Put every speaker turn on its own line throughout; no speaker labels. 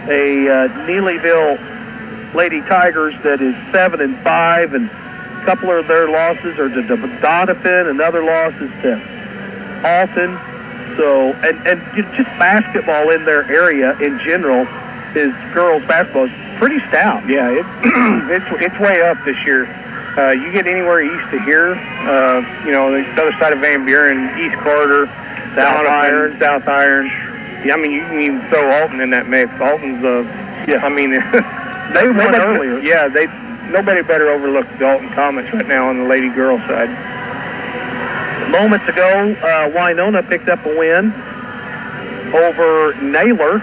a Neeylville Lady Tigers that is 7-5, and a couple of their losses are to Donovan, and other losses to Alton. So, and just basketball in their area in general is girls basketball is pretty stout.
Yeah, it's way up this year. You get anywhere east of here, the other side of Van Buren, East Carter, South Iron. Yeah, I mean, you can even throw Alton in that mix. Alton's, I mean,
they won earlier.
Yeah, nobody better overlook the Alton Comets right now on the lady-girl side.
Moments ago, Winona picked up a win over Naylor.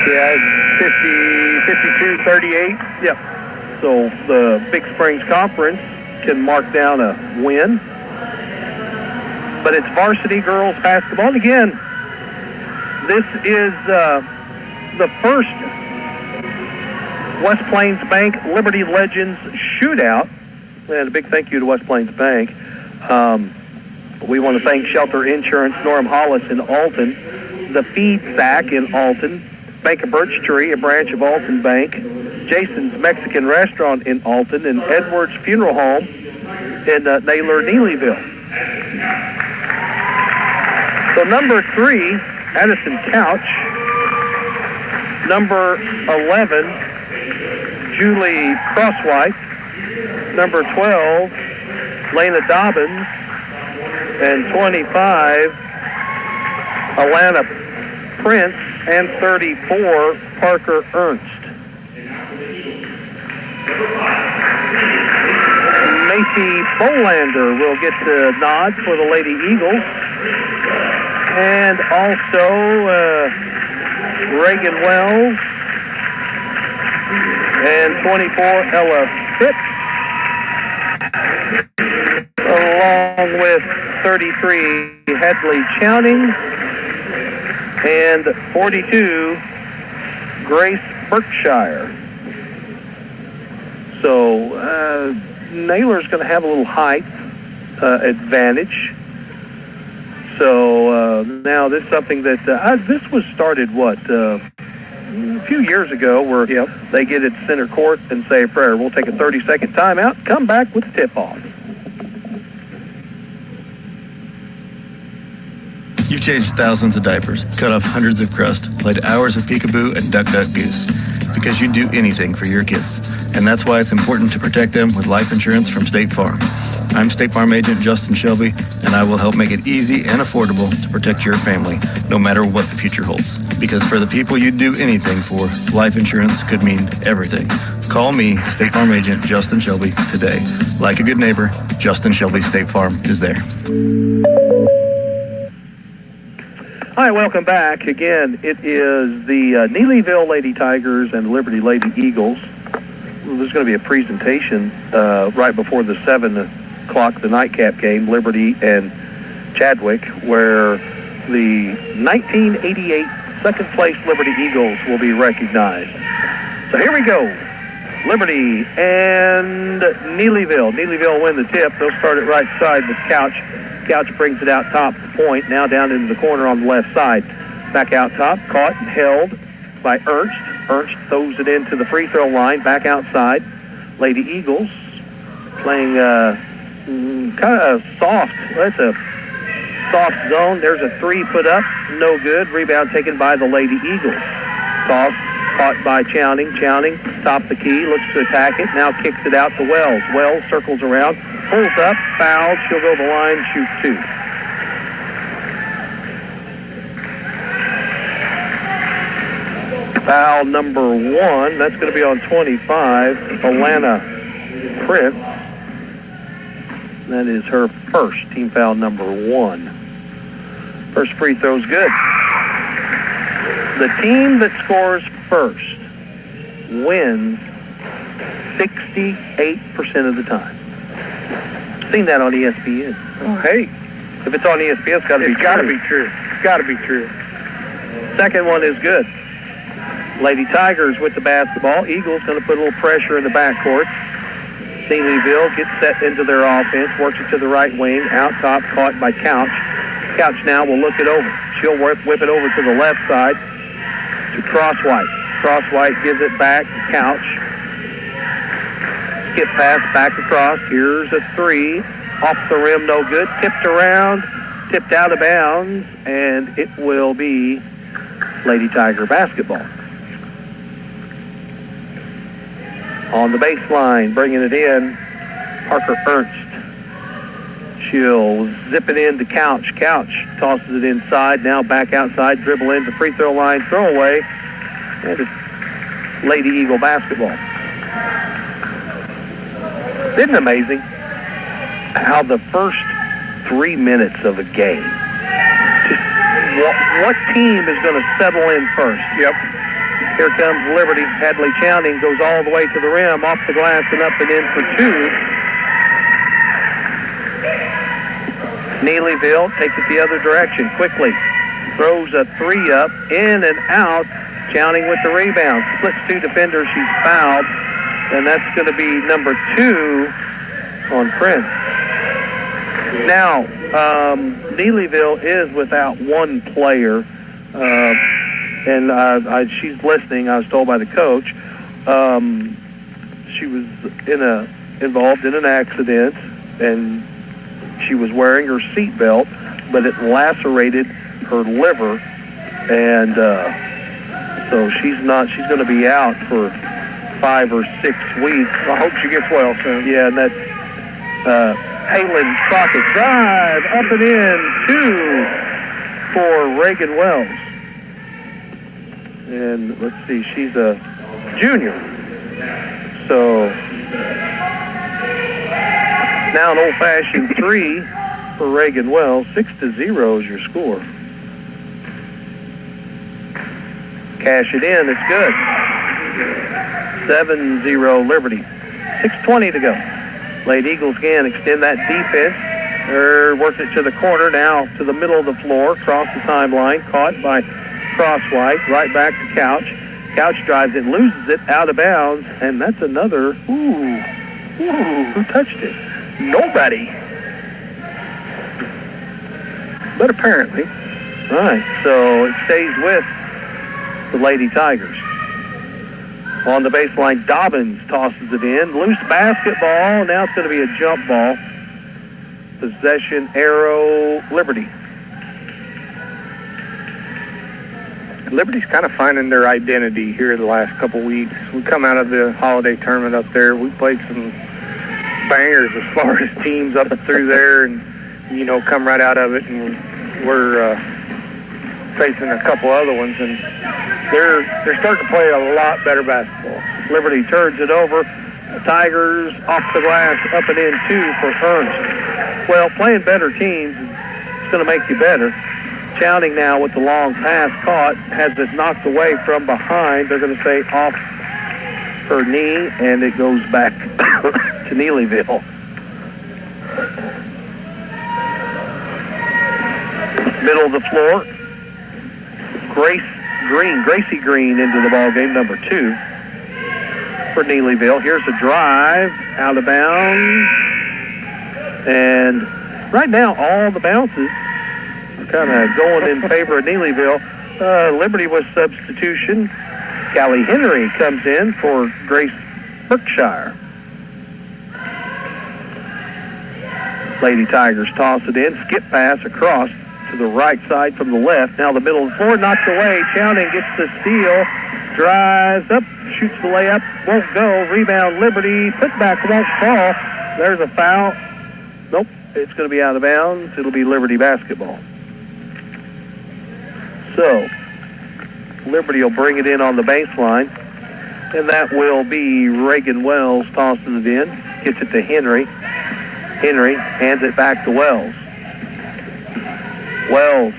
Yeah, 52-38. Yeah. So the Big Springs Conference can mark down a win. But it's varsity girls basketball. And again, this is the first West Plains Bank Liberty Legends shootout. And a big thank you to West Plains Bank. We want to thank Shelter Insurance, Norm Hollis in Alton, the Feed Sack in Alton, Bank of Birch Tree, a branch of Alton Bank, Jason's Mexican Restaurant in Alton, and Edwards Funeral Home in Naylor, Neelyville. So number 3, Addison Couch. Number 11, Julie Crosswhite. Number 12, Lena Dobbins. And 25, Alana Prince. And 34, Parker Ernst. Macy Bolander will get the nod for the Lady Eagles. And also Reagan Wells. And 24, Ella Phipps. Along with 33, Hadley Chowning. And 42, Grace Berkshire. So Naylor's going to have a little height advantage. So now this is something that this was started a few years ago, where they get at center court and say a prayer. We'll take a 30-second timeout, come back with the tip-off.
You've changed thousands of diapers, cut off hundreds of crusts, played hours of peekaboo and duck, duck, goose. Because you'd do anything for your kids. And that's why it's important to protect them with life insurance from State Farm. I'm State Farm Agent Justin Shelby, and I will help make it easy and affordable to protect your family, no matter what the future holds. Because for the people you'd do anything for, life insurance could mean everything. Call me, State Farm Agent Justin Shelby, today. Like a good neighbor, Justin Shelby State Farm is there.
All right, welcome back. Again, it is the Neelyville Lady Tigers and Liberty Lady Eagles. There's going to be a presentation right before the 7 o'clock, the nightcap game, Liberty and Chadwick, where the 1988 second-place Liberty Eagles will be recognized. So here we go. Liberty and Neelyville. Neelyville win the tip. They'll start it right side with Couch. Couch brings it out top the point, now down into the corner on the left side. Back out top, caught and held by Ernst. Ernst throws it into the free throw line, back outside. Lady Eagles playing kind of soft. That's a soft zone. There's a 3 put up, no good. Rebound taken by the Lady Eagles. Toss caught by Chowning. Chowning, top the key, looks to attack it, now kicks it out to Wells. Wells circles around, pulls up, fouled. She'll go to the line, shoot 2. Foul number 1. That's going to be on 25, Alana Prince. That is her first, team foul number 1. First free throw's good. The team that scores first wins 68% of the time. Seen that on ESPN.
Oh, hey.
If it's on ESPN, it's got to be true.
It's got to be true. It's got to be true.
Second one is good. Lady Tigers with the basketball. Eagles going to put a little pressure in the backcourt. Neelyville gets set into their offense, works it to the right wing, out top, caught by Couch. Couch now will look it over. She'll whip it over to the left side. to Crosswhite. Crosswhite gives it back to Couch. Skip pass back across. Here's a three. Off the rim, no good. Tipped around, tipped out of bounds, and it will be Lady Tiger basketball. On the baseline, bringing it in, Parker Ernst. She'll zip it in to Couch. Couch tosses it inside, now back outside, dribble into free throw line, throw away, and it's Lady Eagle basketball. Isn't it amazing how the first 3 minutes of a game, just what team is going to settle in first?
Yep.
Here comes Liberty. Hadley Chowning goes all the way to the rim, off the glass and up and in for two. Neeylville takes it the other direction quickly. Throws a three up, in and out. Chowning with the rebound. Splits two defenders. She's fouled. And that's going to be number 2 on Prince. Now, Neeylville is without one player. And she's listening, I was told by the coach. She was involved in an accident, and she was wearing her seatbelt, but it lacerated her liver, and so she's going to be out for 5 or 6 weeks.
I hope she gets well soon.
Yeah, and that's Halen Crockett. Drive, up and in, 2 for Reagan Wells. And let's see, she's a junior. So now an old-fashioned 3 for Reagan Wells. 6-0 is your score. Cash it in, it's good. 7-0 Liberty. 6:20 to go. Lady Eagles again extend that defense. Works it to the corner, now to the middle of the floor, across the timeline, caught by Crosswhite, right back to Couch. Couch drives it, loses it, out of bounds, and that's another, who touched it? Nobody. But apparently. All right, so it stays with the Lady Tigers. On the baseline, Dobbins tosses it in. Loose basketball, now it's going to be a jump ball. Possession, arrow, Liberty.
Liberty's kind of finding their identity here the last couple weeks. We come out of the holiday tournament up there. We played some bangers as far as teams up through there, and come right out of it. And we're facing a couple other ones, and they're starting to play a lot better basketball.
Liberty turns it over. Tigers off the glass, up and in 2 for Ernst. Well, playing better teams is going to make you better. Chowning now with the long pass caught, has it knocked away from behind. They're going to say off her knee, and it goes back to Neeylville. Middle of the floor, Gracie Green into the ball game, number 2 for Neeylville. Here's a drive, out of bounds, and right now all the bounces kind of going in favor of Neeylville. Liberty with substitution. Callie Henry comes in for Grace Berkshire. Lady Tigers toss it in. Skip pass across to the right side from the left. Now the middle of the floor knocked away. Chowning gets the steal. Drives up. Shoots the layup. Won't go. Rebound Liberty. Putback won't fall. There's a foul. Nope. It's going to be out of bounds. It'll be Liberty basketball. So, Liberty will bring it in on the baseline, and that will be Reagan Wells tossing it in. Gets it to Henry. Henry hands it back to Wells. Wells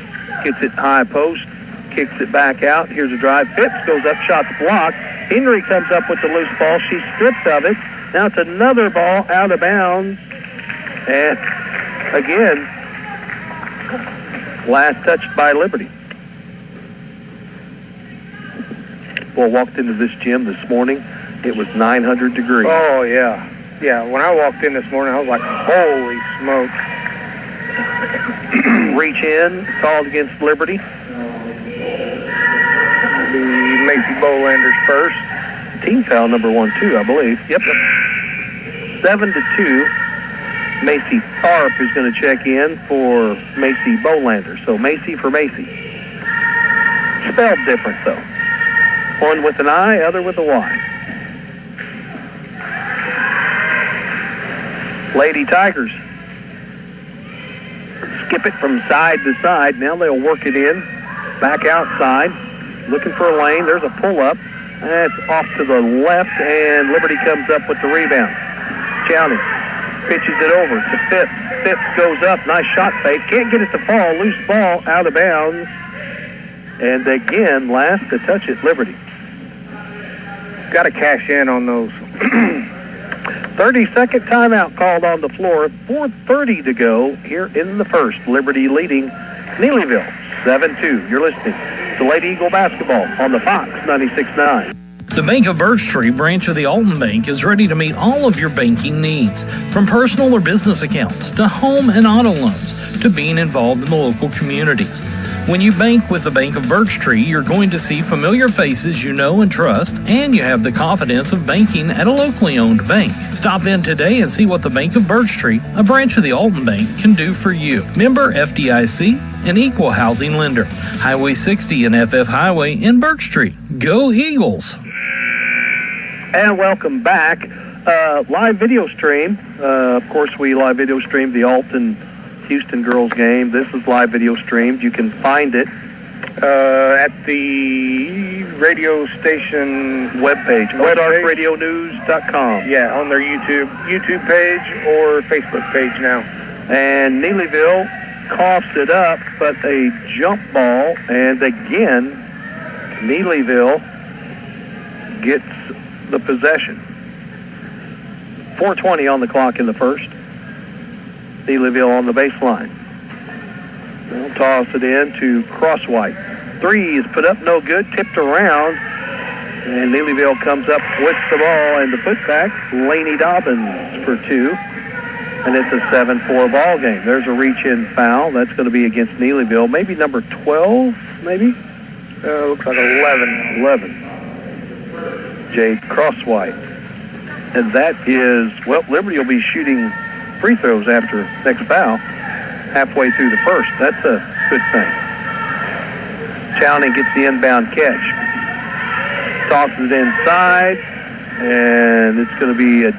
gets it high post, kicks it back out. Here's a drive. Phipps goes up, shot blocked. Henry comes up with the loose ball. She strips of it. Now it's another ball out of bounds. And again, last touched by Liberty. Well, walked into this gym this morning. It was 900 degrees.
Oh, yeah. Yeah, when I walked in this morning, I was like, holy smoke.
Reach in, called against Liberty.
Macy Bolanders first.
Team foul number 1, too, I believe. Yep. 7-2. Macy Tharp is going to check in for Macy Bolander. So Macy for Macy. Spelled different, though. One with an I, other with a Y. Lady Tigers skip it from side to side. Now they'll work it in. Back outside. Looking for a lane. There's a pull-up. That's off to the left, and Liberty comes up with the rebound. Chowning pitches it over to Phipps. Phipps goes up. Nice shot fake. Can't get it to fall. Loose ball out of bounds. And again, last to touch it, Liberty.
Got to cash in on those.
30-second timeout called on the floor. 4:30 to go here in the first. Liberty leading Neeylville 7-2. You're listening to Lady Eagle basketball on the Fox 96.9.
The Bank of Birch Tree branch of the Alton Bank is ready to meet all of your banking needs, from personal or business accounts to home and auto loans to being involved in the local communities. When you bank with the Bank of Birch Tree, you're going to see familiar faces you know and trust, and you have the confidence of banking at a locally owned bank. Stop in today and see what the Bank of Birch Tree, a branch of the Alton Bank, can do for you. Member FDIC, an equal housing lender. Highway 60 and FF Highway in Birch Tree. Go Eagles!
And welcome back. Live video stream. Of course, we live video stream the Alton-Houston girls game. This is live video streamed. You can find it
At the radio station
webpage, OzarkRadioNews.com.
Yeah, on their YouTube page or Facebook page now.
And Neeylville coughs it up, but a jump ball, and again, Neeylville gets the possession. 4:20 on the clock in the first. Neeylville on the baseline. They'll toss it in to Crosswhite. Three is put up, no good, tipped around, and Neeylville comes up with the ball and the putback. Laney Dobbins for two, and it's a 7-4 ball game. There's a reach-in foul. That's going to be against Neeylville. Maybe number 12, maybe?
Looks like 11.
Jade Crosswhite. And that is, well, Liberty will be shooting free throws after next foul halfway through the first. That's a good thing. Chowning gets the inbound catch. Tosses it inside, and it's going to be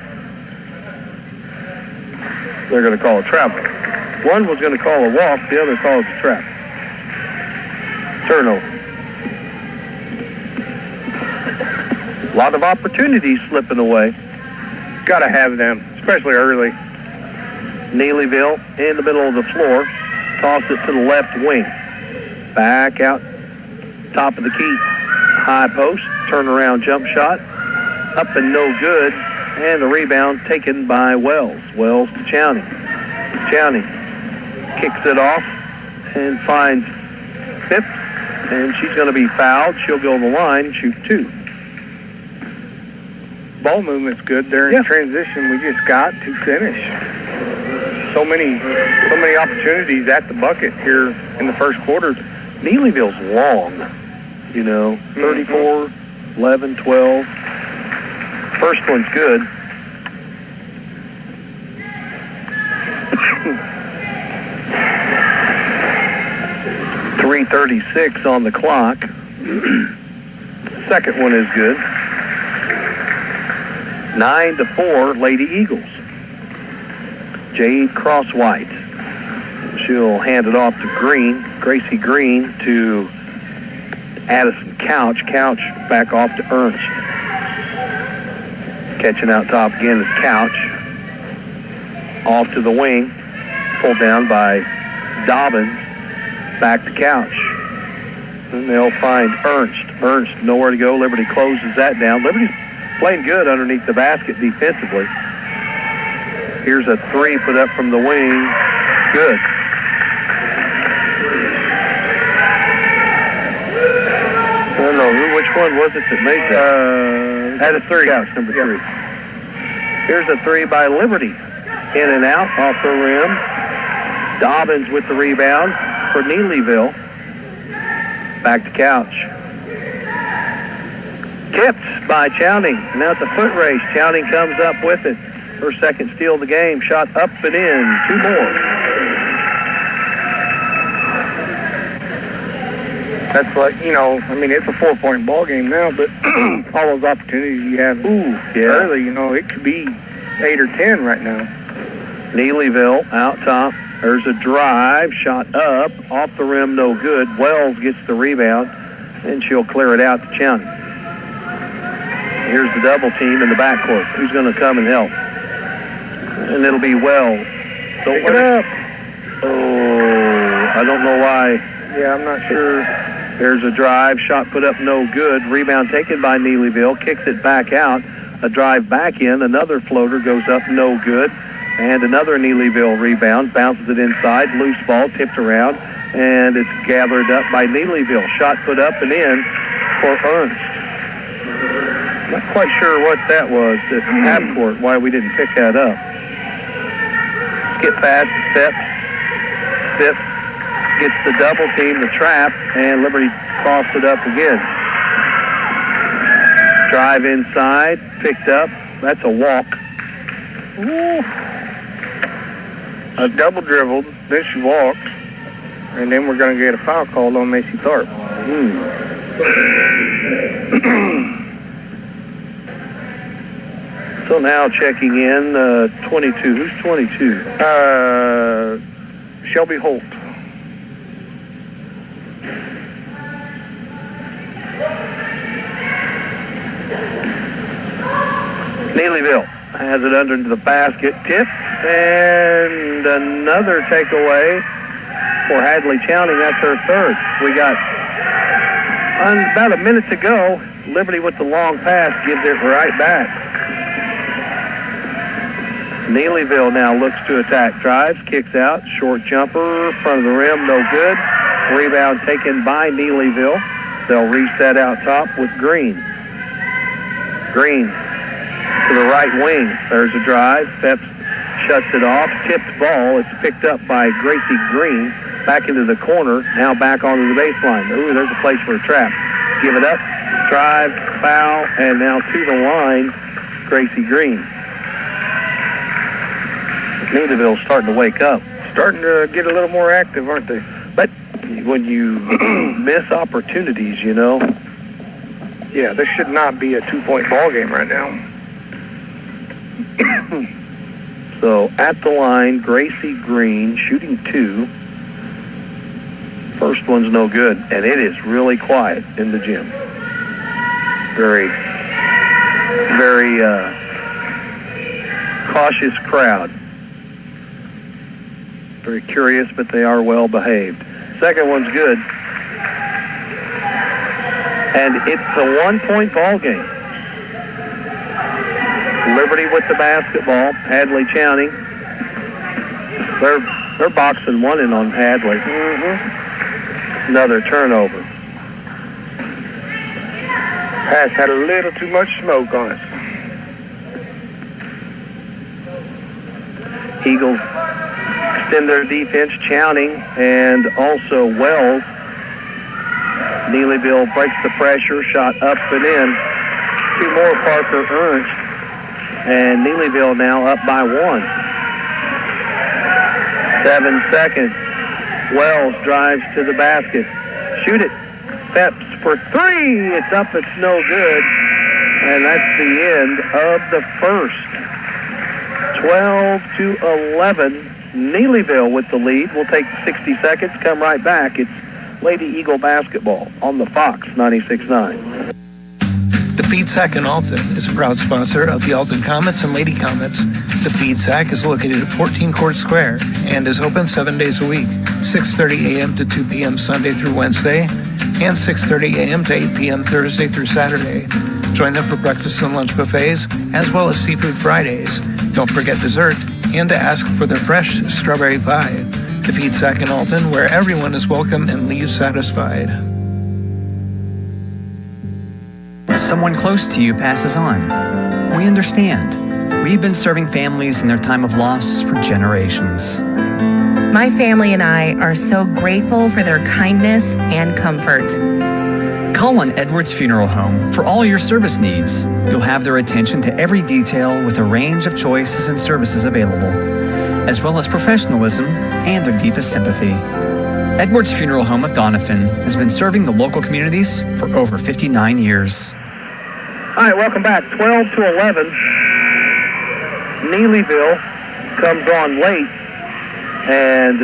they're going to call a travel. One was going to call a walk, the other calls a trap. Turnover. A lot of opportunities slipping away.
Got to have them, especially early.
Neeylville in the middle of the floor. Toss it to the left wing. Back out. Top of the key. High post. Turnaround jump shot. Up and no good. And the rebound taken by Wells. Wells to Chowning. Chowning kicks it off and finds Phipps. And she's going to be fouled. She'll go to the line and shoot two.
Ball movement's good there in transition. We just got to finish. So many opportunities at the bucket here in the first quarter.
Neeylville's long, 34, 11, 12. First one's good. .336 on the clock. Second one is good. 9-4, Lady Eagles. Jade Crosswhite. She'll hand it off to Gracie Green to Addison Couch. Couch back off to Ernst. Catching out top again is Couch. Off to the wing. Pulled down by Dobbins. Back to Couch. And they'll find Ernst. Ernst, nowhere to go. Liberty closes that down. Liberty's playing good underneath the basket defensively. Here's a three put up from the wing. Good. I don't know, which one was it that made that? Had a three. Couch, number three. Here's a three by Liberty. In and out, off the rim. Dobbins with the rebound for Neeylville. Back to Couch. Tipped by Chowning. Now it's a foot race. Chowning comes up with it. Her second steal of the game. Shot up and in. 2 more.
That's like, it's a 4-point ball game now, but all those opportunities you have early, it could be 8 or 10 right now.
Neeylville out top. There's a drive. Shot up. Off the rim, no good. Wells gets the rebound, and she'll clear it out to Chowning. Here's the double team in the backcourt. Who's going to come and help? And it'll be Wells.
Pick it up.
Oh, I don't know why.
Yeah, I'm not sure.
There's a drive. Shot put up, no good. Rebound taken by Neeylville. Kicks it back out. A drive back in. Another floater goes up, no good. And another Neeylville rebound. Bounces it inside. Loose ball tipped around. And it's gathered up by Neeylville. Shot put up and in for Ernst. Not quite sure what that was at half court, why we didn't pick that up. Skip past, Phipps gets the double team, the trap, and Liberty crossed it up again. Drive inside, picked up. That's a walk.
Ooh. A double dribbled, then she walked, and then we're going to get a foul called on Macy Tharp.
So now checking in, 22. Who's 22?
Shelby Holt.
Neeylville has it under into the basket. Tip and another takeaway for Hadley Chowning. That's her third. We got about a minute to go. Liberty with the long pass gives it right back. Neeylville now looks to attack. Drives, kicks out, short jumper, front of the rim, no good. Rebound taken by Neeylville. They'll reset out top with Green. Green to the right wing. There's a drive. Phipps shuts it off. Tipped ball. It's picked up by Gracie Green. Back into the corner. Now back onto the baseline. Ooh, there's a place for a trap. Give it up. Drive, foul, and now to the line, Gracie Green. Neeylville's starting to wake up.
Starting to get a little more active, aren't they?
But when you miss opportunities,
Yeah, this should not be a 2-point ball game right now.
So at the line, Gracie Green shooting 2. First one's no good, and it is really quiet in the gym. Very, very cautious crowd. Very curious, but they are well behaved. Second one's good. And it's a 1-point ball game. Liberty with the basketball. Hadley Chowning. They're boxing one in on Hadley. Another turnover.
Pass had a little too much smoke on it.
Eagles extend their defense. Chowning and also Wells. Neeylville breaks the pressure. Shot up and in. 2 more Parker Ernst. And Neeylville now up by 1. 7 seconds. Wells drives to the basket. Shoot it. Phipps for 3. It's up. It's no good. And that's the end of the first. 12-11. Neeylville with the lead. We'll take 60 seconds. Come right back. It's Lady Eagle basketball on the Fox 96.9.
The Feed Sack in Alton is a proud sponsor of the Alton Comets and Lady Comets. The Feed Sack is located at 14 Court Square and is open 7 days a week, 6:30 a.m. to 2 p.m. Sunday through Wednesday, and 6:30 a.m. to 8 p.m. Thursday through Saturday. Join them for breakfast and lunch buffets, as well as Seafood Fridays. Don't forget dessert, and to ask for their fresh strawberry pie. The Feed Sack in Alton, where everyone is welcome and leaves satisfied.
Someone close to you passes on. We understand. We've been serving families in their time of loss for generations.
My family and I are so grateful for their kindness and comfort.
Call on Edwards Funeral Home for all your service needs. You'll have their attention to every detail with a range of choices and services available, as well as professionalism and their deepest sympathy. Edwards Funeral Home of Doniphan has been serving the local communities for over 59 years.
All right, welcome back. 12 to 11. Neeylville comes on late and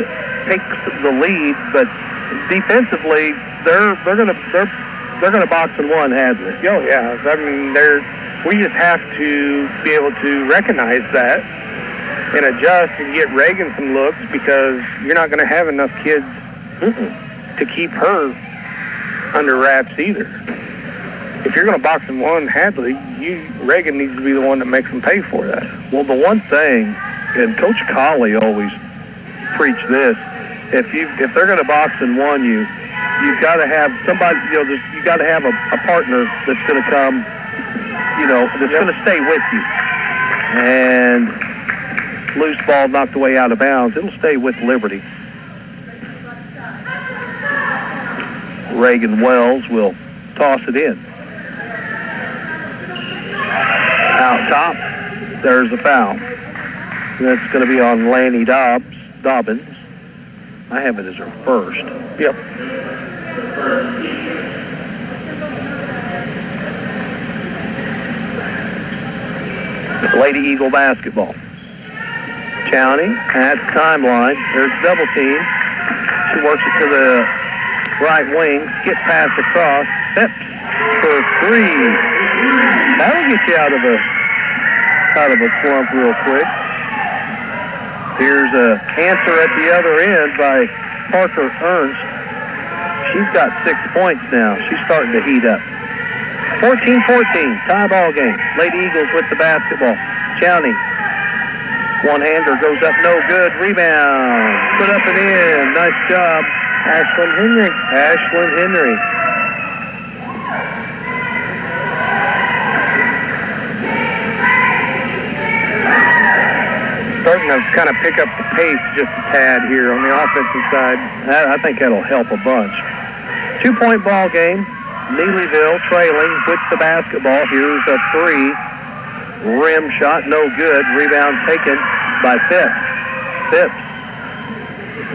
takes the lead, but defensively, they're gonna box and one Hadley.
Oh yeah, I mean we just have to be able to recognize that and adjust and get Reagan some looks, because you're not going to have enough kids to keep her under wraps either. If you're going to box and one Hadley, Reagan needs to be the one that makes them pay for that.
Well, the one thing, and Coach Colley always preached this, if they're going to box and one you've got to have somebody, you got to have a partner that's going to come, that's going to stay with you. And loose ball knocked away out of bounds. It'll stay with Liberty. Reagan Wells will toss it in. Out top, there's a foul. That's going to be on Lanny Dobbins. I have it as her first.
Yep.
Lady Eagle basketball. County at the timeline. There's double team. She works it to the right wing. Skip pass across. Steps for three. That'll get you out of a slump real quick. Here's an answer at the other end by Parker Ernst. She's got 6 points now. She's starting to heat up. 14-14, tie ball game. Lady Eagles with the basketball. County, one-hander goes up, no good. Rebound, put up and in. Nice job, Ashlyn Henry.
Starting to kind of pick up the pace just a tad here on the offensive side.
I think that'll help a bunch. 2-point ball game. Neeylville trailing with the basketball. Here's a three. Rim shot, no good. Rebound taken by Phipps.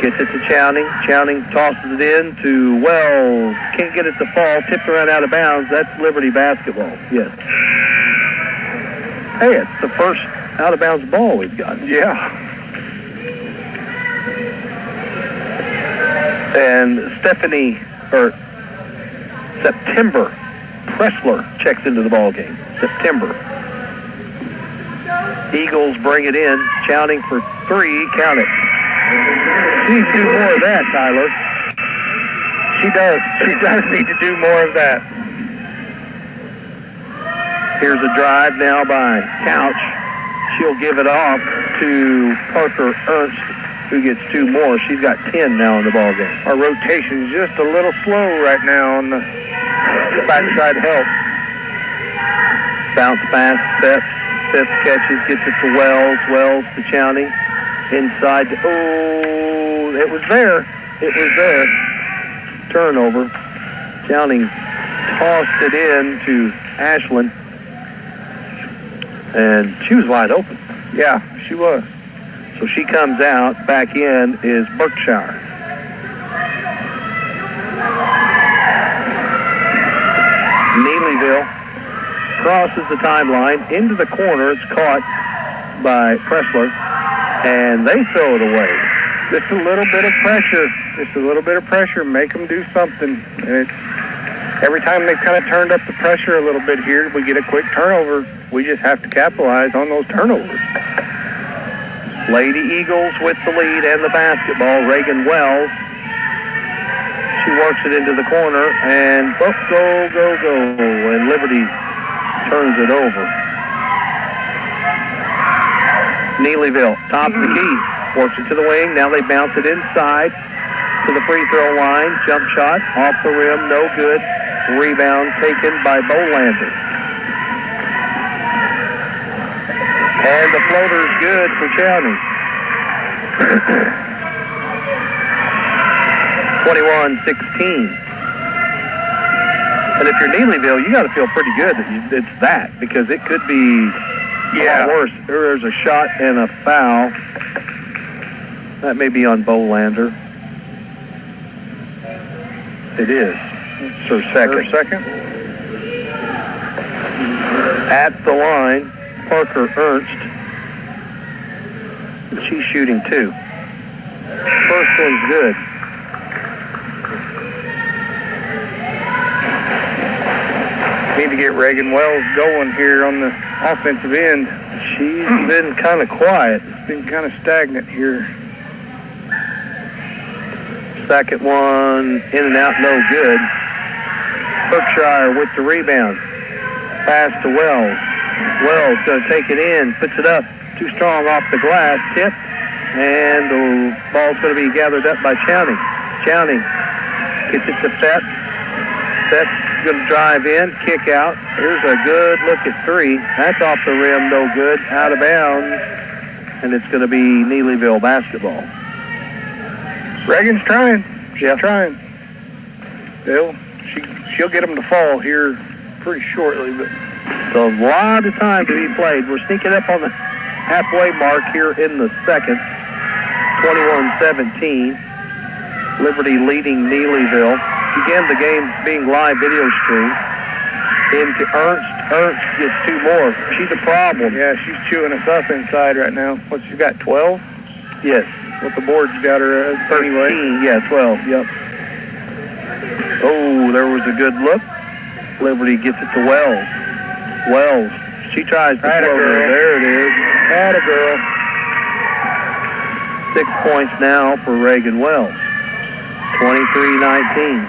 Gets it to Chowning. Chowning tosses it in to Wells. Can't get it to fall. Tipped around out of bounds. That's Liberty basketball. Yes. Hey, it's the first out of bounds ball we've got.
Yeah.
And September Pressler checks into the ball game. September. Eagles bring it in. Chowning for three. Count it. She needs to do more of that, Tyler.
She does. She does need to do more of that.
Here's a drive now by Couch. She'll give it off to Parker Ernst, who gets two more. She's got 10 now in the ball game.
Our rotation's just a little slow right now on the backside help.
Bounce pass, Phipps catches, gets it to Wells to Chowney. Inside, it was there. Turnover. Chowney tossed it in to Ashlyn. And she was wide open.
Yeah, she was.
So she comes out. Back in is Berkshire. Neeylville crosses the timeline into the corner. It's caught by Pressler, and they throw it away.
Just a little bit of pressure. Make them do something. And every time they've kind of turned up the pressure a little bit here, we get a quick turnover. We just have to capitalize on those turnovers.
Lady Eagles with the lead and the basketball. Reagan Wells. She works it into the corner, and go. And Liberty turns it over. Neeylville, top of the key. Works it to the wing. Now they bounce it inside to the free throw line. Jump shot off the rim, no good. Rebound taken by Bolander. And the floater's good for Chowney. 21-16. And if you're Neeylville, you got to feel pretty good that it's that, because it could be a lot worse. There's a shot and a foul. That may be on Bolander. It is. It's her second. At the line, Parker Ernst. She's shooting 2. First one's good.
Need to get Reagan Wells going here on the offensive end.
She's been kind of quiet.
It's been kind of stagnant here.
Second one, in and out, no good. Berkshire with the rebound. Pass to Wells. Wells going to take it in, puts it up. Too strong off the glass, tip. And the ball's going to be gathered up by Chowney. Chowney gets it to Fett. Fett's going to drive in, kick out. Here's a good look at 3. That's off the rim, no good. Out of bounds. And it's going to be Neeylville basketball.
Reagan's trying. She's trying. She'll get them to fall here pretty shortly. But
So a lot of time to be played. We're sneaking up on the halfway mark here in the second. 21-17. Liberty leading Neeylville. Again, the game being live video stream. Into Ernst. Ernst gets 2 more. She's a problem.
yeah, she's chewing us up inside right now. What, she's got 12?
Yes.
What the board's got her as
13.
anyway.
Yeah, 12. Yep. Oh, there was a good look. Liberty gets it to Wells. Wells. She tries to float her. There it is.
Atta girl.
6 points now for Reagan Wells. 23-19.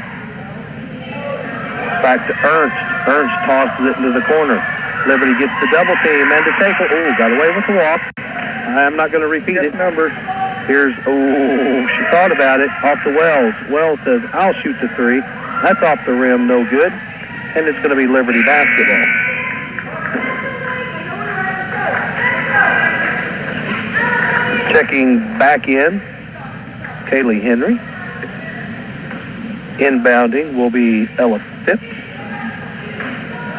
Back to Ernst. Ernst tosses it into the corner. Liberty gets the double team and to tackle. Oh, got away with the walk. I'm not going to repeat it.
Numbers.
Here's, she thought about it. Off to Wells. Wells says, I'll shoot the 3. That's off the rim, no good. And it's going to be Liberty basketball. Checking back in, Kaylee Henry. Inbounding will be Ella Phipps.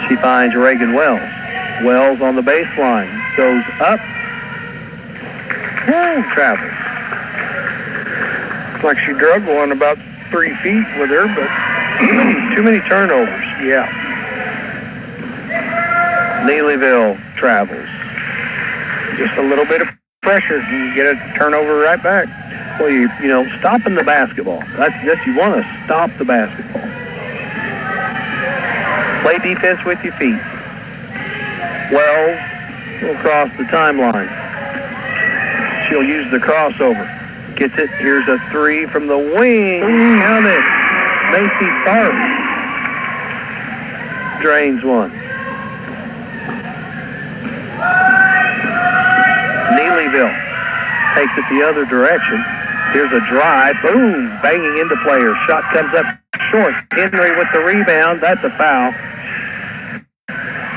She finds Reagan Wells. Wells on the baseline. Goes up. Travels.
Looks like she drug one about 3 feet with her, but
too many turnovers.
yeah.
Neeylville travels.
Just a little bit of pressure and you get a turnover right back.
Well, you know, stopping the basketball. That's you want to stop the basketball. Play defense with your feet. Wells will cross the timeline. She'll use the crossover. Gets it. Here's a 3 from the wing. Count it. Macy Tharp drains one. Neeylville takes it the other direction. Here's a drive. Boom. Banging into players. Shot comes up short. Henry with the rebound. That's a foul.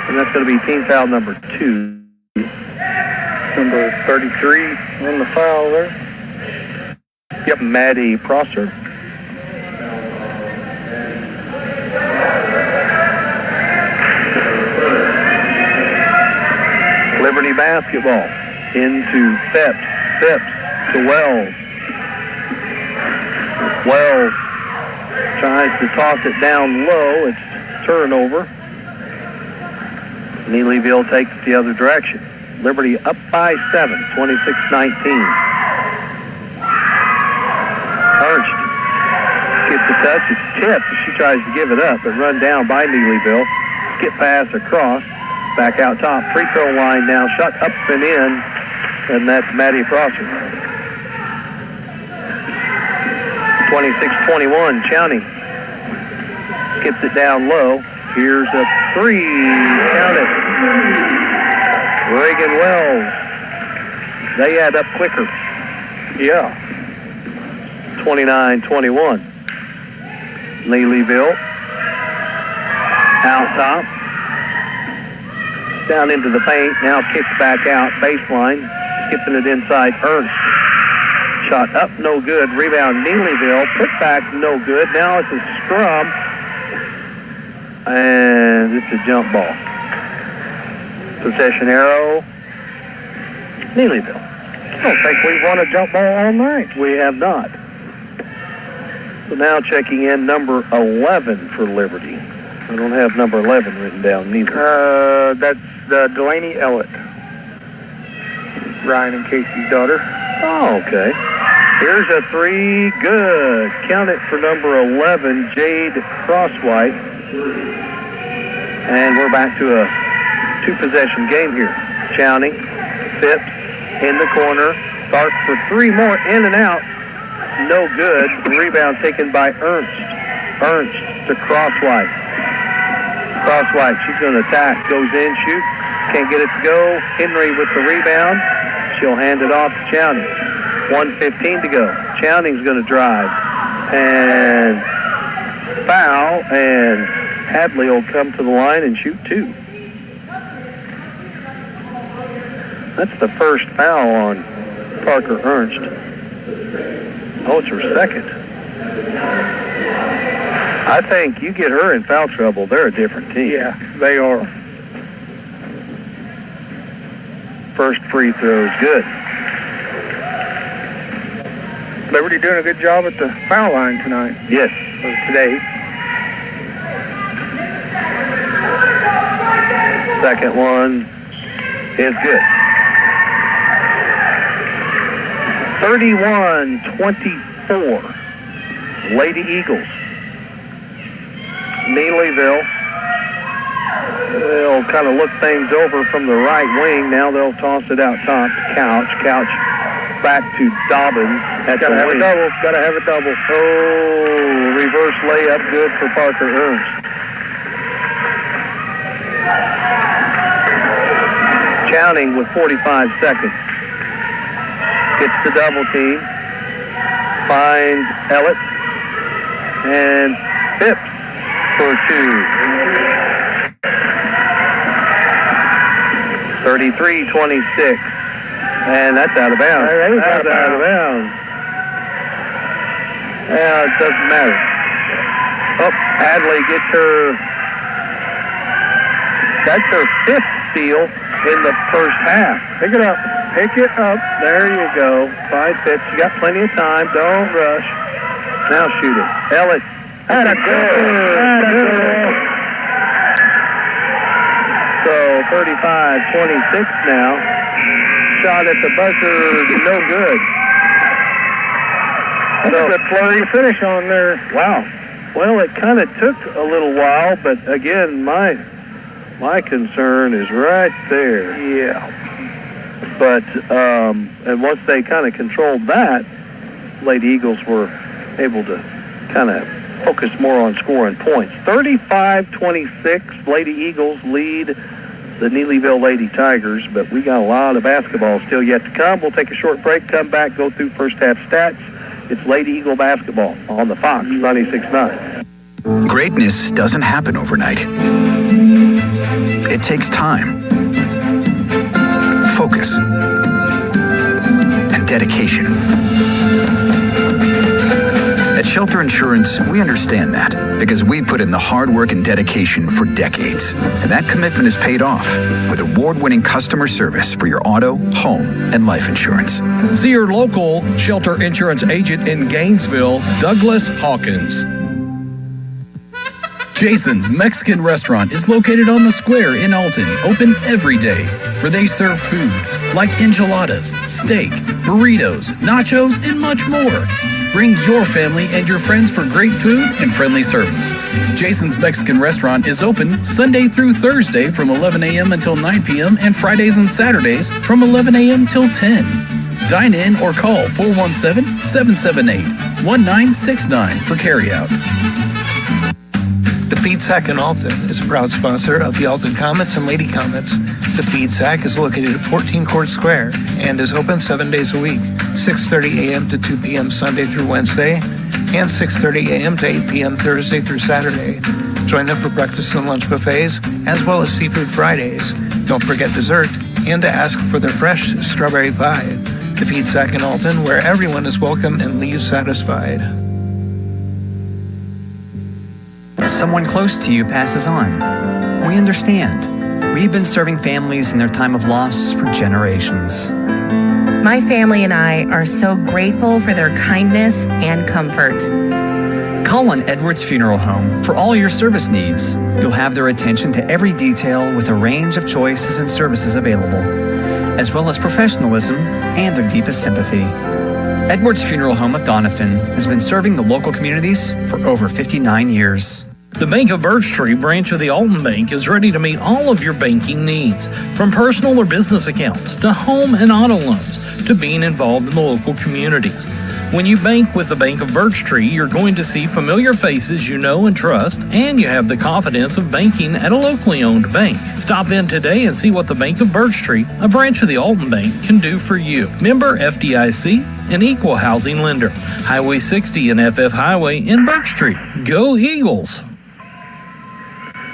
And that's going to be team foul number 2.
Number 33 on the foul there.
Yep, Maddie Prosser. Liberty basketball into Phipps. Phipps to Wells. Wells tries to toss it down low. It's turnover. Neeylville takes it the other direction. Liberty up by 7, 26-19. Ernst gets the touch. It's tipped. She tries to give it up, but run down by Neeylville. Skip pass across. Back out top. Free throw line now. Shot up and in. And that's Maddie Prosser. 26-21. Chowney skips it down low. Here's a 3. Count it. Reagan Wells. They add up quicker. Yeah. 29-21. Neeylville. Out top. Down into the paint. Now kicks back out. Baseline. Skipping it inside. Ernst. Shot up, no good. Rebound, Neeylville. Put back, no good. Now it's a scrum. and it's a jump ball. Possession arrow, Neeylville.
I don't think we've won a jump ball all night.
We have not. So now checking in number 11 for Liberty. I don't have number 11 written down neither.
That's Delaney Ellett, Ryan and Casey's daughter.
Oh, okay. Here's a three. Good. Count it for number 11, Jade Crosswhite. And we're back to a two-possession game here. Chowning, Phipps in the corner. Starts for three more. In and out. No good. Rebound taken by Ernst. Ernst to Crosswhite. Crosswhite, she's going to attack. Goes in, shoots. Can't get it to go. Henry with the rebound. She'll hand it off to Chowning. 1:15 to go. Chowning's going to drive. And foul. And Hadley will come to the line and shoot two. That's the first foul on Parker Ernst. Oh, it's her second. I think you get her in foul trouble, they're a different team.
Yeah, they are.
First free throw is good.
Liberty doing a good job at the foul line tonight.
Yes.
Or today.
Second one is good. 31-24. Lady Eagles. Neeylville. They'll kind of look things over from the right wing. Now they'll toss it out top to Couch. Couch back to Dobbins at the wing.
Gotta have a double.
Oh, reverse layup good for Parker Ernst. Chowning with 45 seconds. Gets the double team. Finds Ellett. And Phipps for two. 33-26. And that's out of bounds. That's out of bounds. Yeah, it doesn't matter. Oh, Hadley gets her. That's her fifth steal in the first half. Pick it up. Pick it up. There you go. 5 Phipps. You got plenty of time. Don't rush. Now shoot it. Ellett. Had a good. So 35-26 now. Shot at the buzzer, no good.
That's a flurry finish on there.
Wow. Well, it kind of took a little while, but again, my concern is right there.
Yeah.
But and once they kind of controlled that, Lady Eagles were able to kind of focus more on scoring points. 35-26, Lady Eagles lead the Neeylville Lady Tigers, but we got a lot of basketball still yet to come. We'll take a short break, come back, go through first half stats. It's Lady Eagle basketball on the Fox 96.9.
Greatness doesn't happen overnight. It takes time, focus, and dedication. At Shelter Insurance, we understand that because we put in the hard work and dedication for decades. And that commitment is paid off with award-winning customer service for your auto, home, and life insurance.
See your local Shelter Insurance agent in Gainesville, Douglas Hawkins. Jason's Mexican Restaurant is located on the square in Alton, open every day, where they serve food like enchiladas, steak, burritos, nachos, and much more. Bring your family and your friends for great food and friendly service. Jason's Mexican Restaurant is open Sunday through Thursday from 11 a.m. until 9 p.m. and Fridays and Saturdays from 11 a.m. till 10. Dine in or call 417-778-1969 for carryout.
The Feed Sack in Alton is a proud sponsor of the Alton Comets and Lady Comets. The Feed Sack is located at 14 Court Square and is open 7 days a week, 6:30 a.m. to 2 p.m. Sunday through Wednesday, and 6:30 a.m. to 8 p.m. Thursday through Saturday. Join them for breakfast and lunch buffets, as well as Seafood Fridays. Don't forget dessert, and to ask for their fresh strawberry pie. The Feed Sack in Alton, where everyone is welcome and leaves satisfied.
someone close to you passes on. We understand. We've been serving families in their time of loss for generations.
My family and I are so grateful for their kindness and comfort.
Call on Edwards Funeral Home for all your service needs. You'll have their attention to every detail with a range of choices and services available, as well as professionalism and their deepest sympathy. Edwards Funeral Home of Doniphan has been serving the local communities for over 59 years.
The Bank of Birch Tree branch of the Alton Bank is ready to meet all of your banking needs, from personal or business accounts to home and auto loans to being involved in the local communities. When you bank with the Bank of Birch Tree, you're going to see familiar faces you know and trust, and you have the confidence of banking at a locally owned bank. Stop in today and see what the Bank of Birch Tree, a branch of the Alton Bank, can do for you. Member FDIC, an equal housing lender. Highway 60 and FF Highway in Birch Tree. Go Eagles!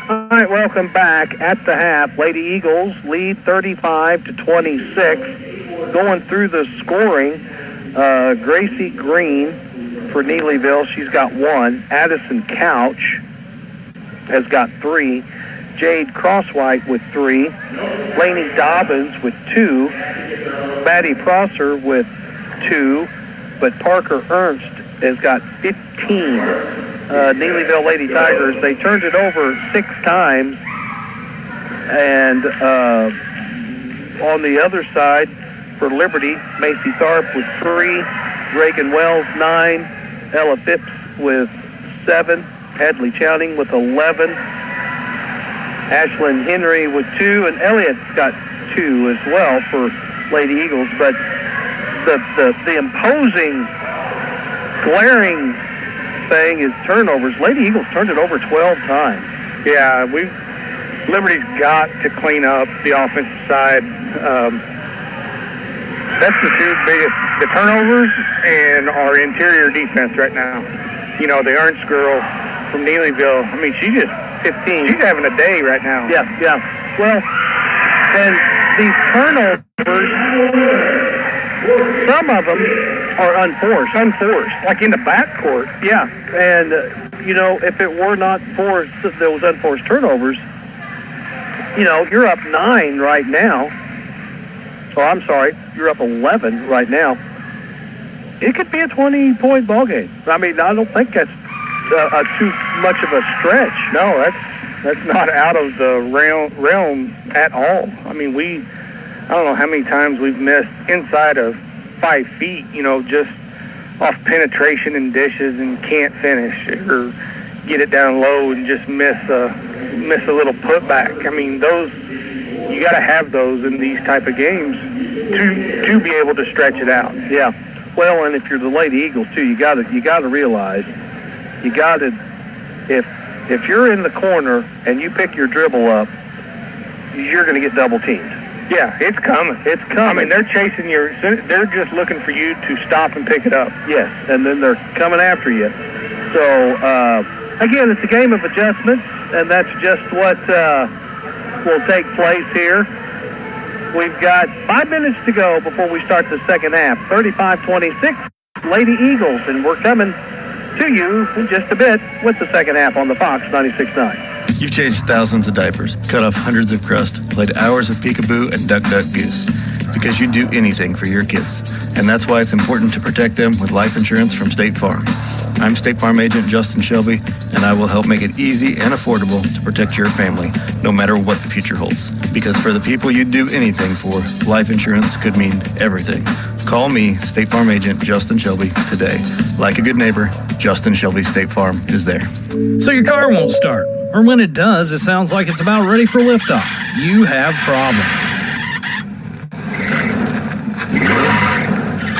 All right, welcome back. At the half, Lady Eagles lead 35-26. Going through the scoring, Gracie Green for Neeylville, she's got 1. Addison Couch has got 3. Jade Crosswhite with 3. Lainey Dobbins with 2. Maddie Prosser with 2. But Parker Ernst has got 15. Neeylville Lady Tigers, they turned it over 6 times. And on the other side, for Liberty, Macy Tharp with 3, Reagan Wells 9, Ella Phipps with 7, Hadley Chowning with 11, Ashlyn Henry with 2, and Elliott's got 2 as well for Lady Eagles. But the imposing, glaring thing is turnovers. Lady Eagles turned it over 12 times.
Yeah, Liberty's got to clean up the offensive side. That's the 2 biggest, the turnovers and our interior defense right now. You know, the Ernst girl from Neeylville, I mean, she's just 15. She's having a day right now.
Yeah. Well, and these turnovers, some of them are unforced,
like in the backcourt.
Yeah, and, you know, if it were not for those unforced turnovers, you know, you're up 9 right now. Oh, I'm sorry, you're up 11 right now. It could be a 20-point ball game. I mean, I don't think that's too much of a stretch.
No, that's not out of the realm at all. I mean, I don't know how many times we've missed inside of 5 feet, you know, just off penetration and dishes and can't finish, or get it down low and just miss a little putback. I mean, those, you got to have those in these type of games to be able to stretch it out.
Yeah. Well, and if you're the Lady Eagles too, you got to realize, if you're in the corner and you pick your dribble up, you're going to get double teamed.
Yeah, it's coming.
It's coming.
I mean, they're chasing you. They're just looking for you to stop and pick it up.
Yes, and then they're coming after you. So, again, it's a game of adjustments, and that's just what will take place here. We've got 5 minutes to go before we start the second half. 35-26, Lady Eagles, and we're coming to you in just a bit with the second half on the Fox 96.9.
You've changed thousands of diapers, cut off hundreds of crust, played hours of peekaboo and duck, duck, goose. Because you do anything for your kids. And that's why it's important to protect them with life insurance from State Farm. I'm State Farm Agent Justin Shelby, and I will help make it easy and affordable to protect your family, no matter what the future holds. Because for the people you'd do anything for, life insurance could mean everything. Call me, State Farm Agent Justin Shelby, today. Like a good neighbor, Justin Shelby State Farm is there.
So your car won't start, or when it does, it sounds like it's about ready for liftoff. You have problems.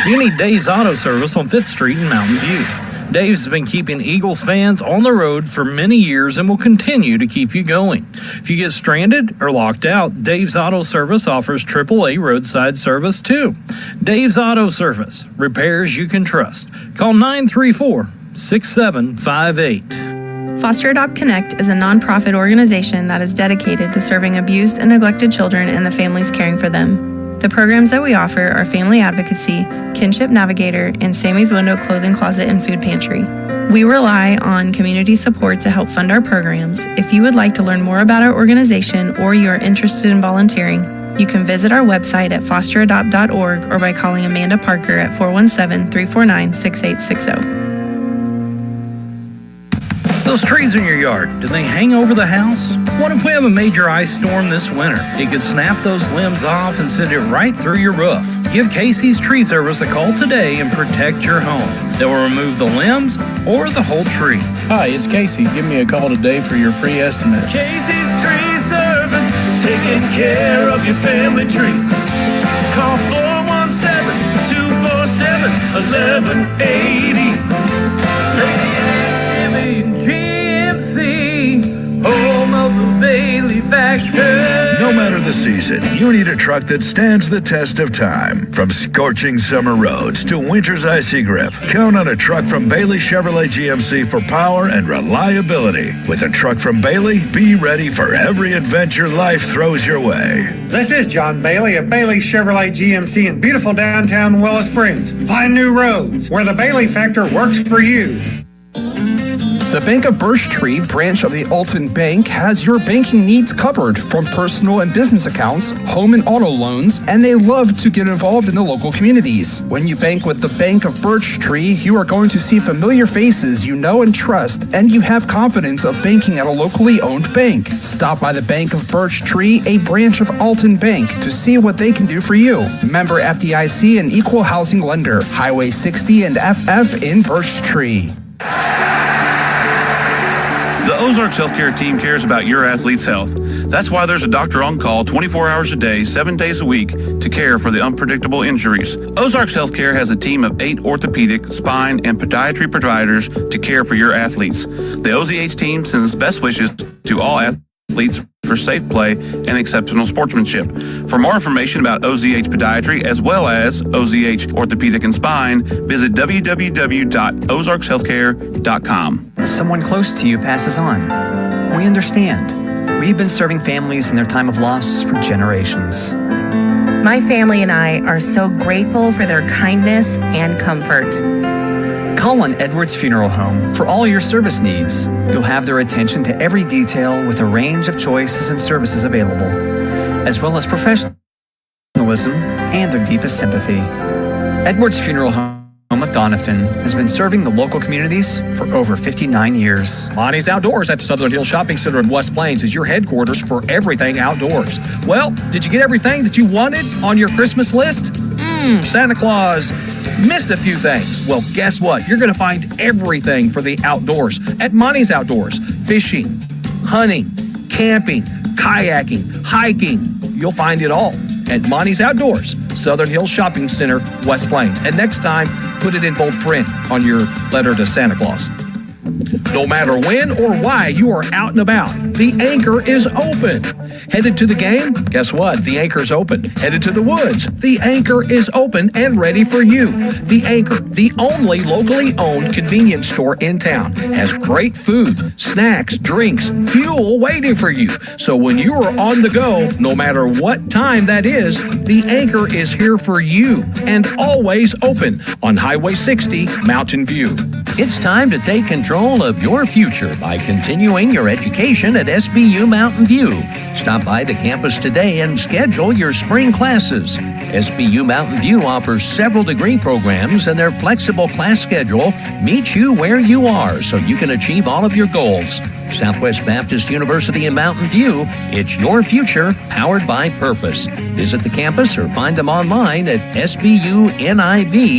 You need Dave's Auto Service on 5th Street in Mountain View. Dave's has been keeping Eagles fans on the road for many years and will continue to keep you going. If you get stranded or locked out, Dave's Auto Service offers AAA roadside service too. Dave's Auto Service, repairs you can trust. Call 934-6758.
Foster Adopt Connect is a nonprofit organization that is dedicated to serving abused and neglected children and the families caring for them. The programs that we offer are Family Advocacy, Kinship Navigator, and Sammy's Window Clothing Closet and Food Pantry. We rely on community support to help fund our programs. If you would like to learn more about our organization or you are interested in volunteering, you can visit our website at fosteradopt.org or by calling Amanda Parker at 417-349-6860.
Those trees in your yard, do they hang over the house? What if we have a major ice storm this winter? It could snap those limbs off and send it right through your roof. Give Casey's Tree Service a call today and protect your home. They will remove the limbs or the whole tree.
Hi, it's Casey. Give me a call today for your free estimate.
Casey's Tree Service, taking care of your family tree. Call 417-247-1180. GMC, home of the Bailey Factor.
No matter the season, you need a truck that stands the test of time. From scorching summer roads to winter's icy grip, count on a truck from Bailey Chevrolet GMC for power and reliability. With a truck from Bailey, be ready for every adventure life throws your way.
This is John Bailey of Bailey Chevrolet GMC in beautiful downtown Willow Springs. Find new roads where the Bailey Factor works for you.
The Bank of Birch Tree branch of the Alton Bank has your banking needs covered, from personal and business accounts, home and auto loans, and they love to get involved in the local communities. When you bank with the Bank of Birch Tree, you are going to see familiar faces you know and trust, and you have confidence of banking at a locally owned bank. Stop by the Bank of Birch Tree, a branch of Alton Bank, to see what they can do for you. Member FDIC and equal housing lender. Highway 60 and FF in Birch Tree.
The Ozarks Healthcare team cares about your athlete's health. That's why there's a doctor on call 24 hours a day, 7 days a week to care for the unpredictable injuries. Ozarks Healthcare has a team of 8 orthopedic, spine, and podiatry providers to care for your athletes. The OZH team sends best wishes to all athletes for safe play and exceptional sportsmanship. For more information about OZH Podiatry as well as OZH Orthopedic and Spine, visit www.ozarkshealthcare.com.
Someone close to you passes on. We understand. We've been serving families in their time of loss for generations.
My family and I are so grateful for their kindness and comfort.
Call on Edwards Funeral Home for all your service needs. You'll have their attention to every detail with a range of choices and services available, as well as professionalism and their deepest sympathy. Edwards Funeral Home of Doniphan has been serving the local communities for over 59 years.
Monty's Outdoors at the Southern Hills Shopping Center in West Plains is your headquarters for everything outdoors. Well, did you get everything that you wanted on your Christmas list? Santa Claus missed a few things. Well, guess what? You're going to find everything for the outdoors at Monty's Outdoors. Fishing, hunting, camping, kayaking, hiking. You'll find it all at Monty's Outdoors, Southern Hills Shopping Center, West Plains. And next time, put it in bold print on your letter to Santa Claus. No matter when or why you are out and about, the Anchor is open. Headed to the game? Guess what? The Anchor's open. Headed to the woods? The Anchor is open and ready for you. The Anchor, the only locally owned convenience store in town, has great food, snacks, drinks, fuel waiting for you. So when you are on the go, no matter what time that is, the Anchor is here for you and always open on Highway 60, Mountain View.
It's time to take control of your future by continuing your education at SBU Mountain View. Stop by the campus today and schedule your spring classes. SBU Mountain View offers several degree programs, and their flexible class schedule meets you where you are so you can achieve all of your goals. Southwest Baptist University in Mountain View, it's your future powered by purpose. Visit the campus or find them online at sbuniv.edu.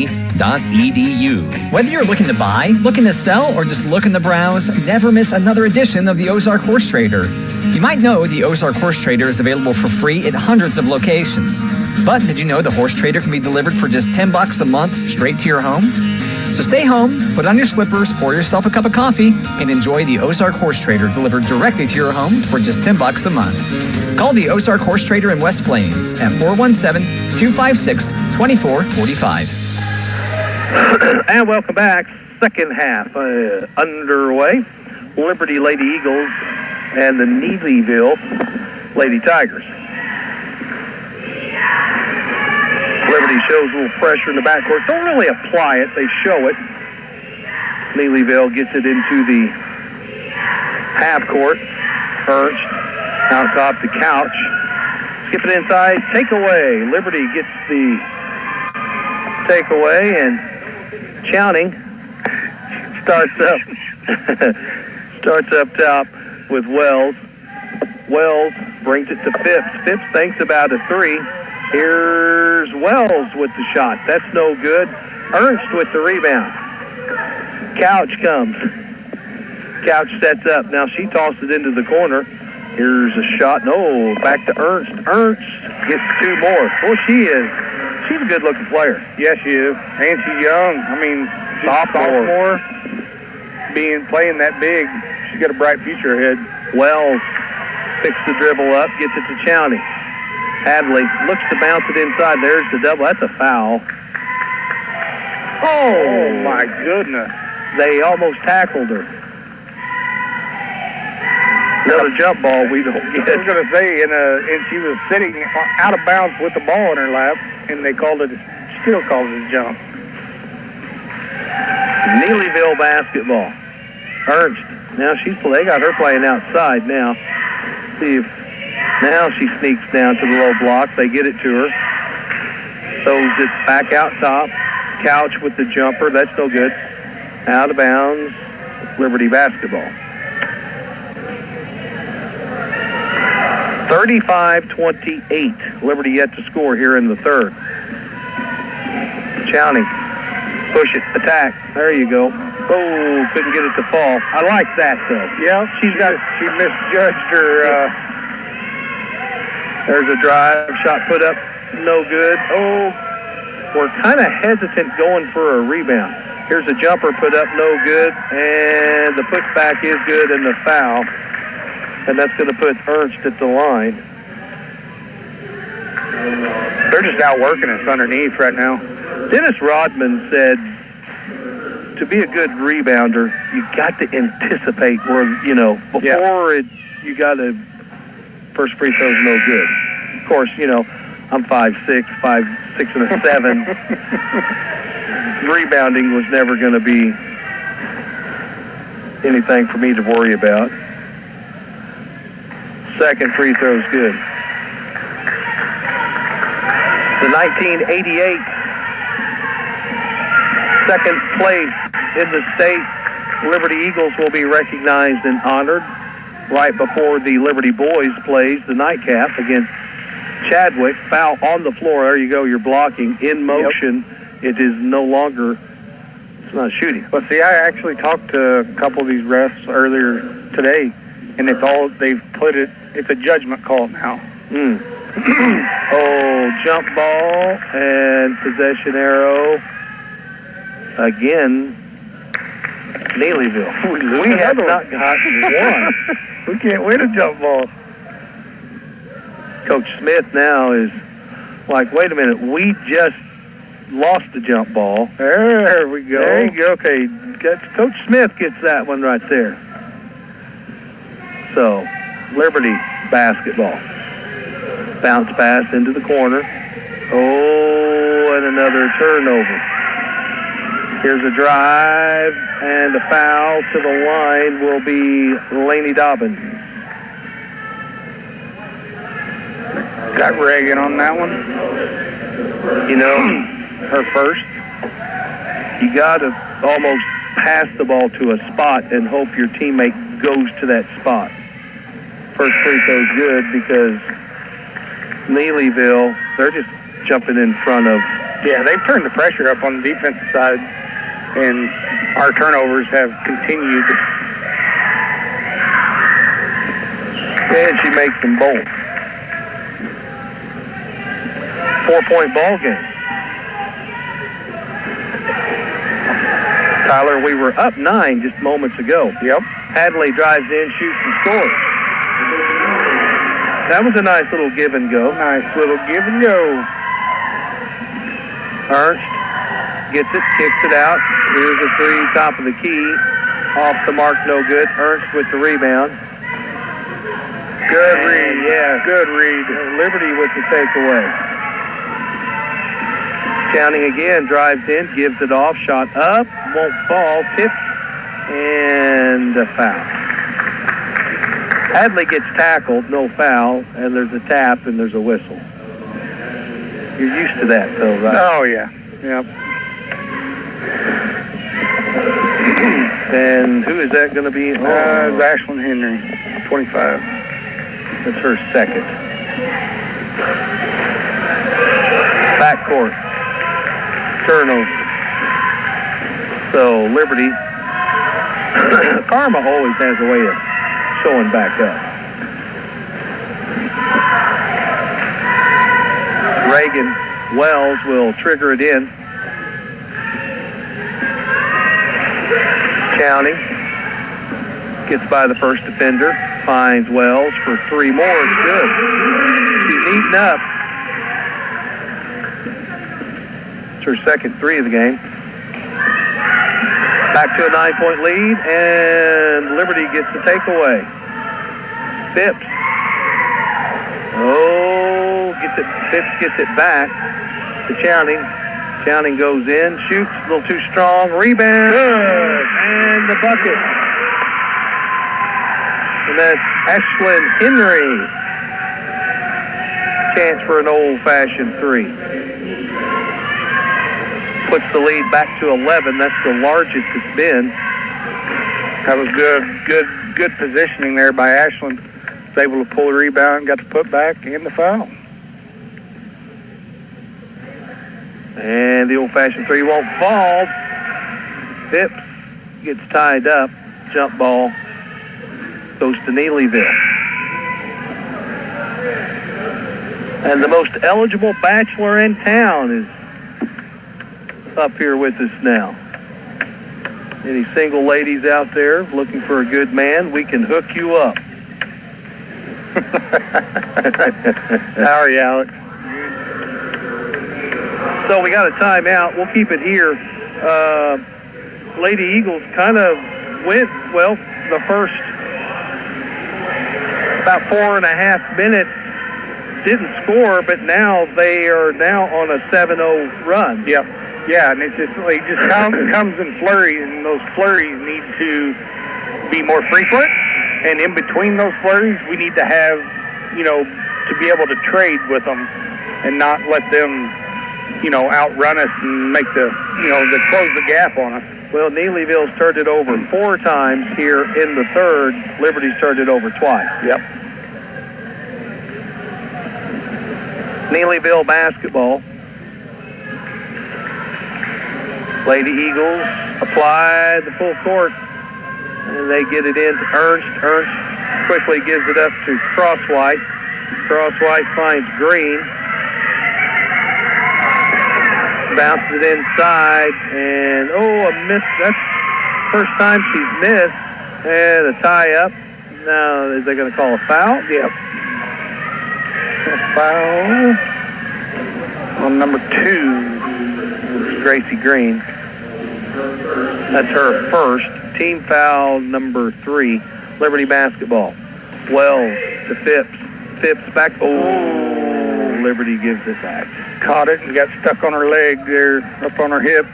Whether you're looking to buy, looking to sell, or just looking to browse, never miss another edition of the Ozark Horse Trader. You might know the Ozark Horse Trader is available for free at hundreds of locations. But did you know the Horse Trader can be delivered for just $10 a month straight to your home? So stay home, put on your slippers, pour yourself a cup of coffee, and enjoy the Ozark Horse Trader delivered directly to your home for just $10 a month. Call the Ozark Horse Trader in West Plains at 417-256-2445.
And welcome back. Second half underway. Liberty Lady Eagles and the Neeylville Lady Tigers. Liberty shows a little pressure in the backcourt. Don't really apply it. They show it. Neeylville gets it into the half court. Ernst out top to Couch. Skip it inside. Takeaway. Liberty gets the takeaway, and Chowning starts up top with Wells. Wells brings it to Phipps. Phipps thinks about a three. Here's Wells with the shot. That's no good. Ernst with the rebound. Couch comes. Couch sets up. Now she tosses it into the corner. Here's a shot. No, back to Ernst. Ernst gets two more. Well, she's a good-looking player.
Yes, she is. And she's young. I mean, sophomore. Playing that big, she's got a bright future ahead.
Wells picks the dribble up, gets it to Chowney. Hadley looks to bounce it inside. There's the double. That's a foul.
Oh, my goodness.
They almost tackled her. Another jump ball we don't get.
I was going to say, and she was sitting out of bounds with the ball in her lap, and they still called it a jump.
Neeylville basketball. Ernst. Now they got her playing outside now. See if now she sneaks down to the low block. They get it to her. Throws it back out top. Couch with the jumper. That's no good. Out of bounds. Liberty basketball. 35-28. Liberty yet to score here in the third. Chowney. Push it. Attack. There you go. Oh, couldn't get it to fall. I like that, though.
Yeah, she misjudged her.
There's a drive. Shot put up. No good. Oh, we're kind of hesitant going for a rebound. Here's a jumper put up. No good. And the putback is good and the foul. And that's going to put Ernst at the line.
They're just out working us underneath right now.
Dennis Rodman said, to be a good rebounder, you got to anticipate where, before you got to, first free throw's no good. Of course, I'm 5'6", 6 and a 7. Rebounding was never going to be anything for me to worry about. Second free throw's good. The 1988 second place in the state Liberty Eagles will be recognized and honored right before the Liberty boys plays the nightcap against Chadwick. Foul on the floor. There you go. You're blocking in motion. Yep. It is no longer. It's not shooting.
But see, I actually talked to a couple of these refs earlier today, and they've put it. It's a judgment call now.
Oh, jump ball and possession arrow. Again, Neeylville. We have not gotten one.
We can't win a jump ball.
Coach Smith now is like, wait a minute, we just lost the jump ball.
There we go.
There you go. Okay, Coach Smith gets that one right there. So, Liberty basketball. Bounce pass into the corner. Oh, and another turnover. Here's a drive, and a foul to the line will be Laney Dobbins.
Got Reagan on that one.
Her first. You got to almost pass the ball to a spot and hope your teammate goes to that spot. First free throw's good because Neeylville, they're just jumping in front of.
Yeah, they've turned the pressure up on the defensive side, and our turnovers have continued.
And she makes them both. 4-point ball game. Tyler, we were up 9 just moments ago.
Yep.
Hadley drives in, shoots, and scores. That was a nice little give and go.
Nice little give and go.
Ernst gets it, kicks it out. Here's a three, top of the key. Off the mark, no good. Ernst with the rebound. Good read, yeah, good read. Liberty with the takeaway. Counting again, drives in, gives it off, shot up, won't fall, tipped, and a foul. Hadley gets tackled, no foul, and there's a tap and there's a whistle. You're used to that, though, right?
Oh, yeah. Yep.
And who is that going to be?
Ashlyn Henry, 25.
That's her second. Backcourt. Turnover. So Liberty, Karma always has a way of showing back up. Reagan Wells will trigger it in. County gets by the first defender, finds Wells for three more. It's good. She's eating up. It's her second three of the game. Back to a 9-point lead, and Liberty gets the takeaway. Phipps. Oh, Phipps gets it back to Chowning. Chowning goes in, shoots a little too strong, rebound, good, and the bucket. And that's Ashlyn Henry. Chance for an old-fashioned three. Puts the lead back to 11. That's the largest it's been.
That was good positioning there by Ashlyn. Was able to pull the rebound, got the putback and the foul.
And the old-fashioned three won't fall. Phipps gets tied up. Jump ball goes to Neeylville. And the most eligible bachelor in town is up here with us now. Any single ladies out there looking for a good man, we can hook you up.
How are you, Alex?
So we got a timeout. We'll keep it here. Lady Eagles kind of went, well, the first about 4.5 minutes didn't score, but now they are now on a 7-0 run.
Yep. Yeah, and it just comes in flurries, and those flurries need to be more frequent. And in between those flurries, we need to have, to be able to trade with them and not let them, outrun us and make they close the gap on us.
Well, Neeylville's turned it over 4 times here in the third. Liberty's turned it over twice.
Yep.
Neeylville basketball. Lady Eagles apply the full court, and they get it in to Ernst. Ernst quickly gives it up to Crosswhite. Crosswhite finds Green. Bounces it inside, and a miss. That's the first time she's missed. And a tie-up. Now, is they going to call a foul?
Yep. A foul on number 2.
Gracie Green. That's her first. Team foul number 3. Liberty basketball. Wells to Phipps. Phipps back. Oh, Liberty gives it back.
Caught it and got stuck on her leg there, up on her hip.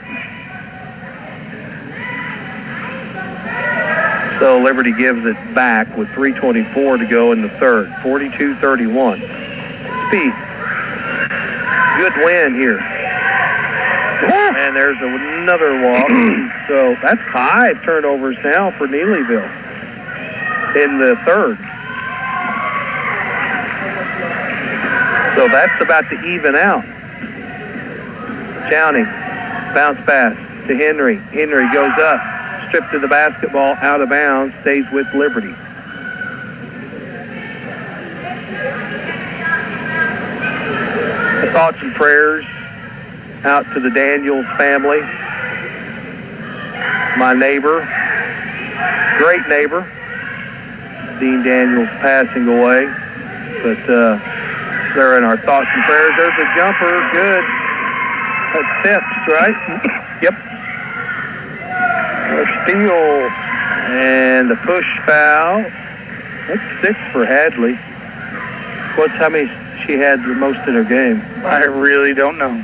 So Liberty gives it back with 3:24 to go in the third. 42-31. Speed. Good win here. And there's another walk. So that's 5 turnovers now for Neeylville in the third. So that's about to even out. Chowning, bounce pass to Henry. Henry goes up, stripped to the basketball, out of bounds, stays with Liberty. Thoughts and prayers out to the Daniels family. My neighbor, great neighbor, Dean Daniels passing away, but they're in our thoughts and prayers. There's a jumper, good. That's Phipps, right?
Yep.
A steal and a push foul. That's 6 for Hadley. What's how many she had the most in her game?
I really don't know.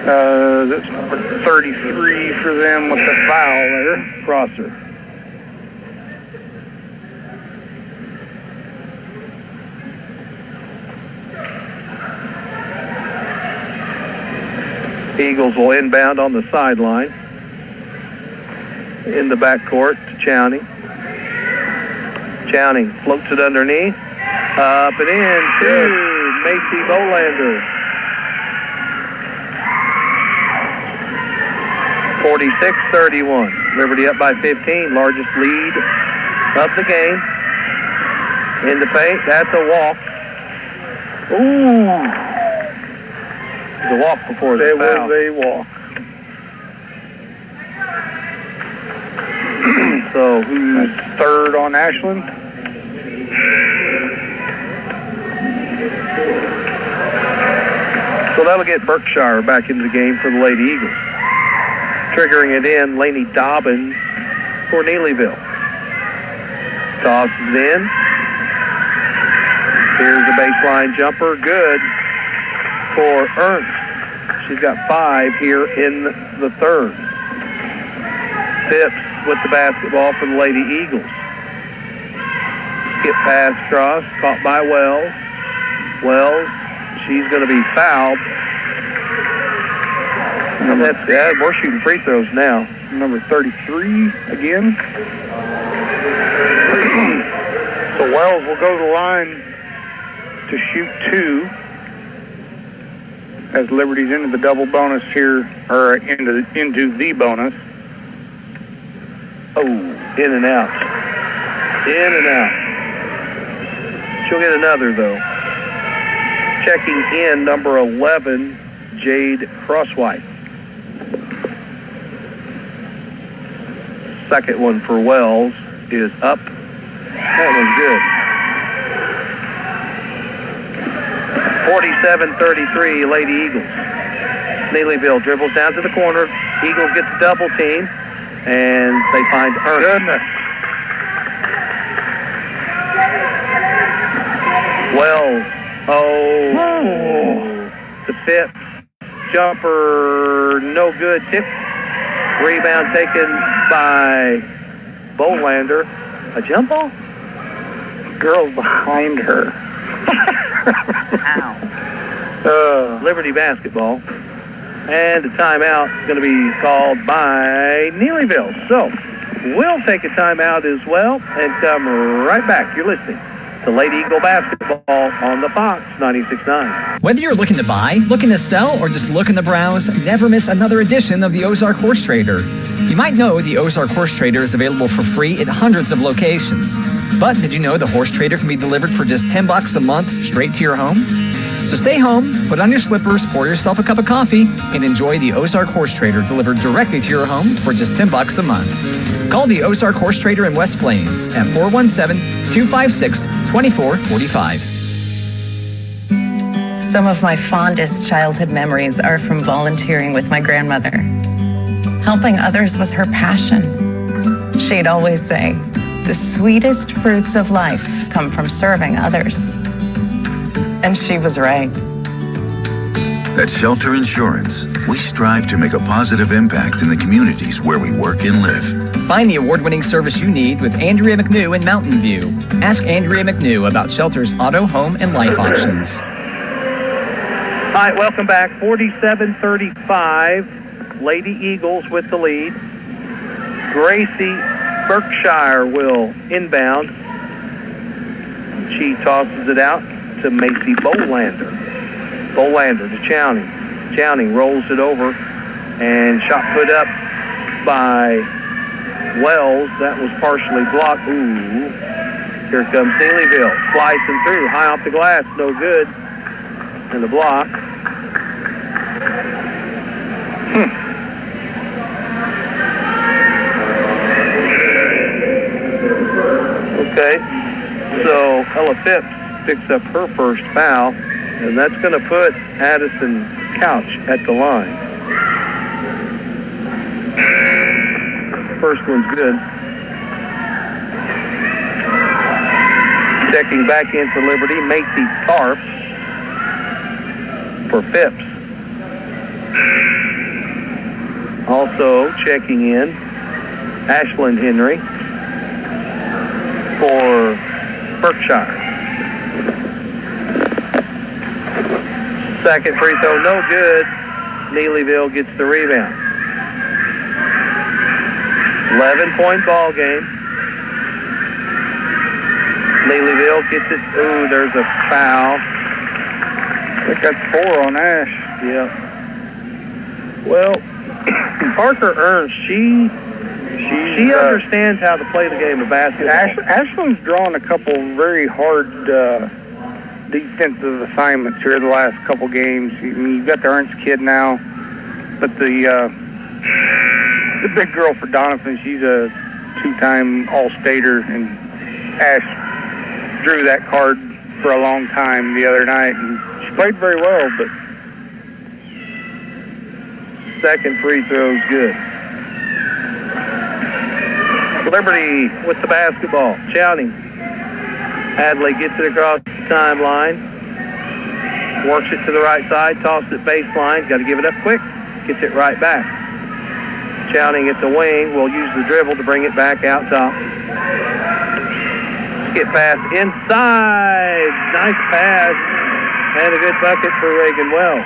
That's number 33 for them with the foul there.
Crosser. Eagles will inbound on the sideline. In the backcourt to Chowning. Chowning floats it underneath. Up and in to Macy Bolander. 46-31. Liberty up by 15. Largest lead of the game. In the paint. That's a walk. Ooh. The walk before the foul.
There was a walk.
So who's
third on Ashland?
So that'll get Berkshire back into the game for the Lady Eagles. Triggering it in, Lainey Dobbins for Neeylville. Tosses it in. Here's the baseline jumper. Good for Ernst. She's got 5 here in the third. Phipps with the basketball for the Lady Eagles. Skip pass across, caught by Wells. Wells, she's going to be fouled. We're shooting free throws now.
Number 33 again. So Wells will go to the line to shoot 2. As Liberty's into the double bonus here, or into the bonus.
Oh, in and out. In and out. She'll get another, though. Checking in, number 11, Jade Crosswhite. Second one for Wells is up. That one's good. 47-33, Lady Eagles. Neeylville dribbles down to the corner. Eagles get the double team. And they find Ernst.
Goodness.
Wells. Oh. The Phipps. Jumper. No good. Tip. Rebound taken by Bolander. A jump ball?
Girl behind her.
Ow. Liberty basketball. And the timeout is going to be called by Neeylville. So we'll take a timeout as well and come right back. You're listening to Lady Eagle Basketball on the Fox 96.9.
Whether you're looking to buy, looking to sell, or just looking to browse, never miss another edition of the Ozark Horse Trader. You might know the Ozark Horse Trader is available for free at hundreds of locations. But did you know the Horse Trader can be delivered for just $10 a month straight to your home? So stay home, put on your slippers, pour yourself a cup of coffee, and enjoy the Ozark Horse Trader delivered directly to your home for just $10 a month. Call the Ozark Horse Trader in West Plains at 417-256-2445.
Some of my fondest childhood memories are from volunteering with my grandmother. Helping others was her passion. She'd always say, "The sweetest fruits of life come from serving others." And she was right.
At Shelter Insurance, we strive to make a positive impact in the communities where we work and live.
Find the award-winning service you need with Andrea McNew in Mountain View. Ask Andrea McNew about Shelter's auto, home, and life options.
All right, welcome back. 47-35. Lady Eagles with the lead. Gracie Berkshire will inbound. She tosses it out to Macy Bolander. Bolander to Chowning. Chowning rolls it over and shot put up by Wells. That was partially blocked. Ooh. Here comes Neeylville. Slicing through. High off the glass. No good. And the block. Okay. So Ella Phipps picks up her first foul, and that's going to put Addison Couch at the line. First one's good. Checking back in for Liberty, Macy Tarp for Phipps. Also checking in, Ashland Henry for Berkshire. Second free throw, no good. Neeylville gets the rebound. 11-point ball game. Neeylville gets it. Ooh, there's a foul.
I think that's 4 on Ash.
Yeah. Well, Parker Ernst, she understands how to play the game of basketball.
Ashland's drawn a couple very hard defensive assignments here the last couple games. I mean, you've got the Ernst kid now, but the big girl for Donovan, she's a 2-time All-Stater, and Ash drew that card for a long time the other night, and she played very well, but
second free throw's good. Liberty with the basketball. Chowning. Hadley gets it across the timeline. Works it to the right side. Tosses it baseline. Got to give it up quick. Gets it right back. Chowning at the wing. Will use the dribble to bring it back out top. Skip pass inside. Nice pass. And a good bucket for Reagan Wells.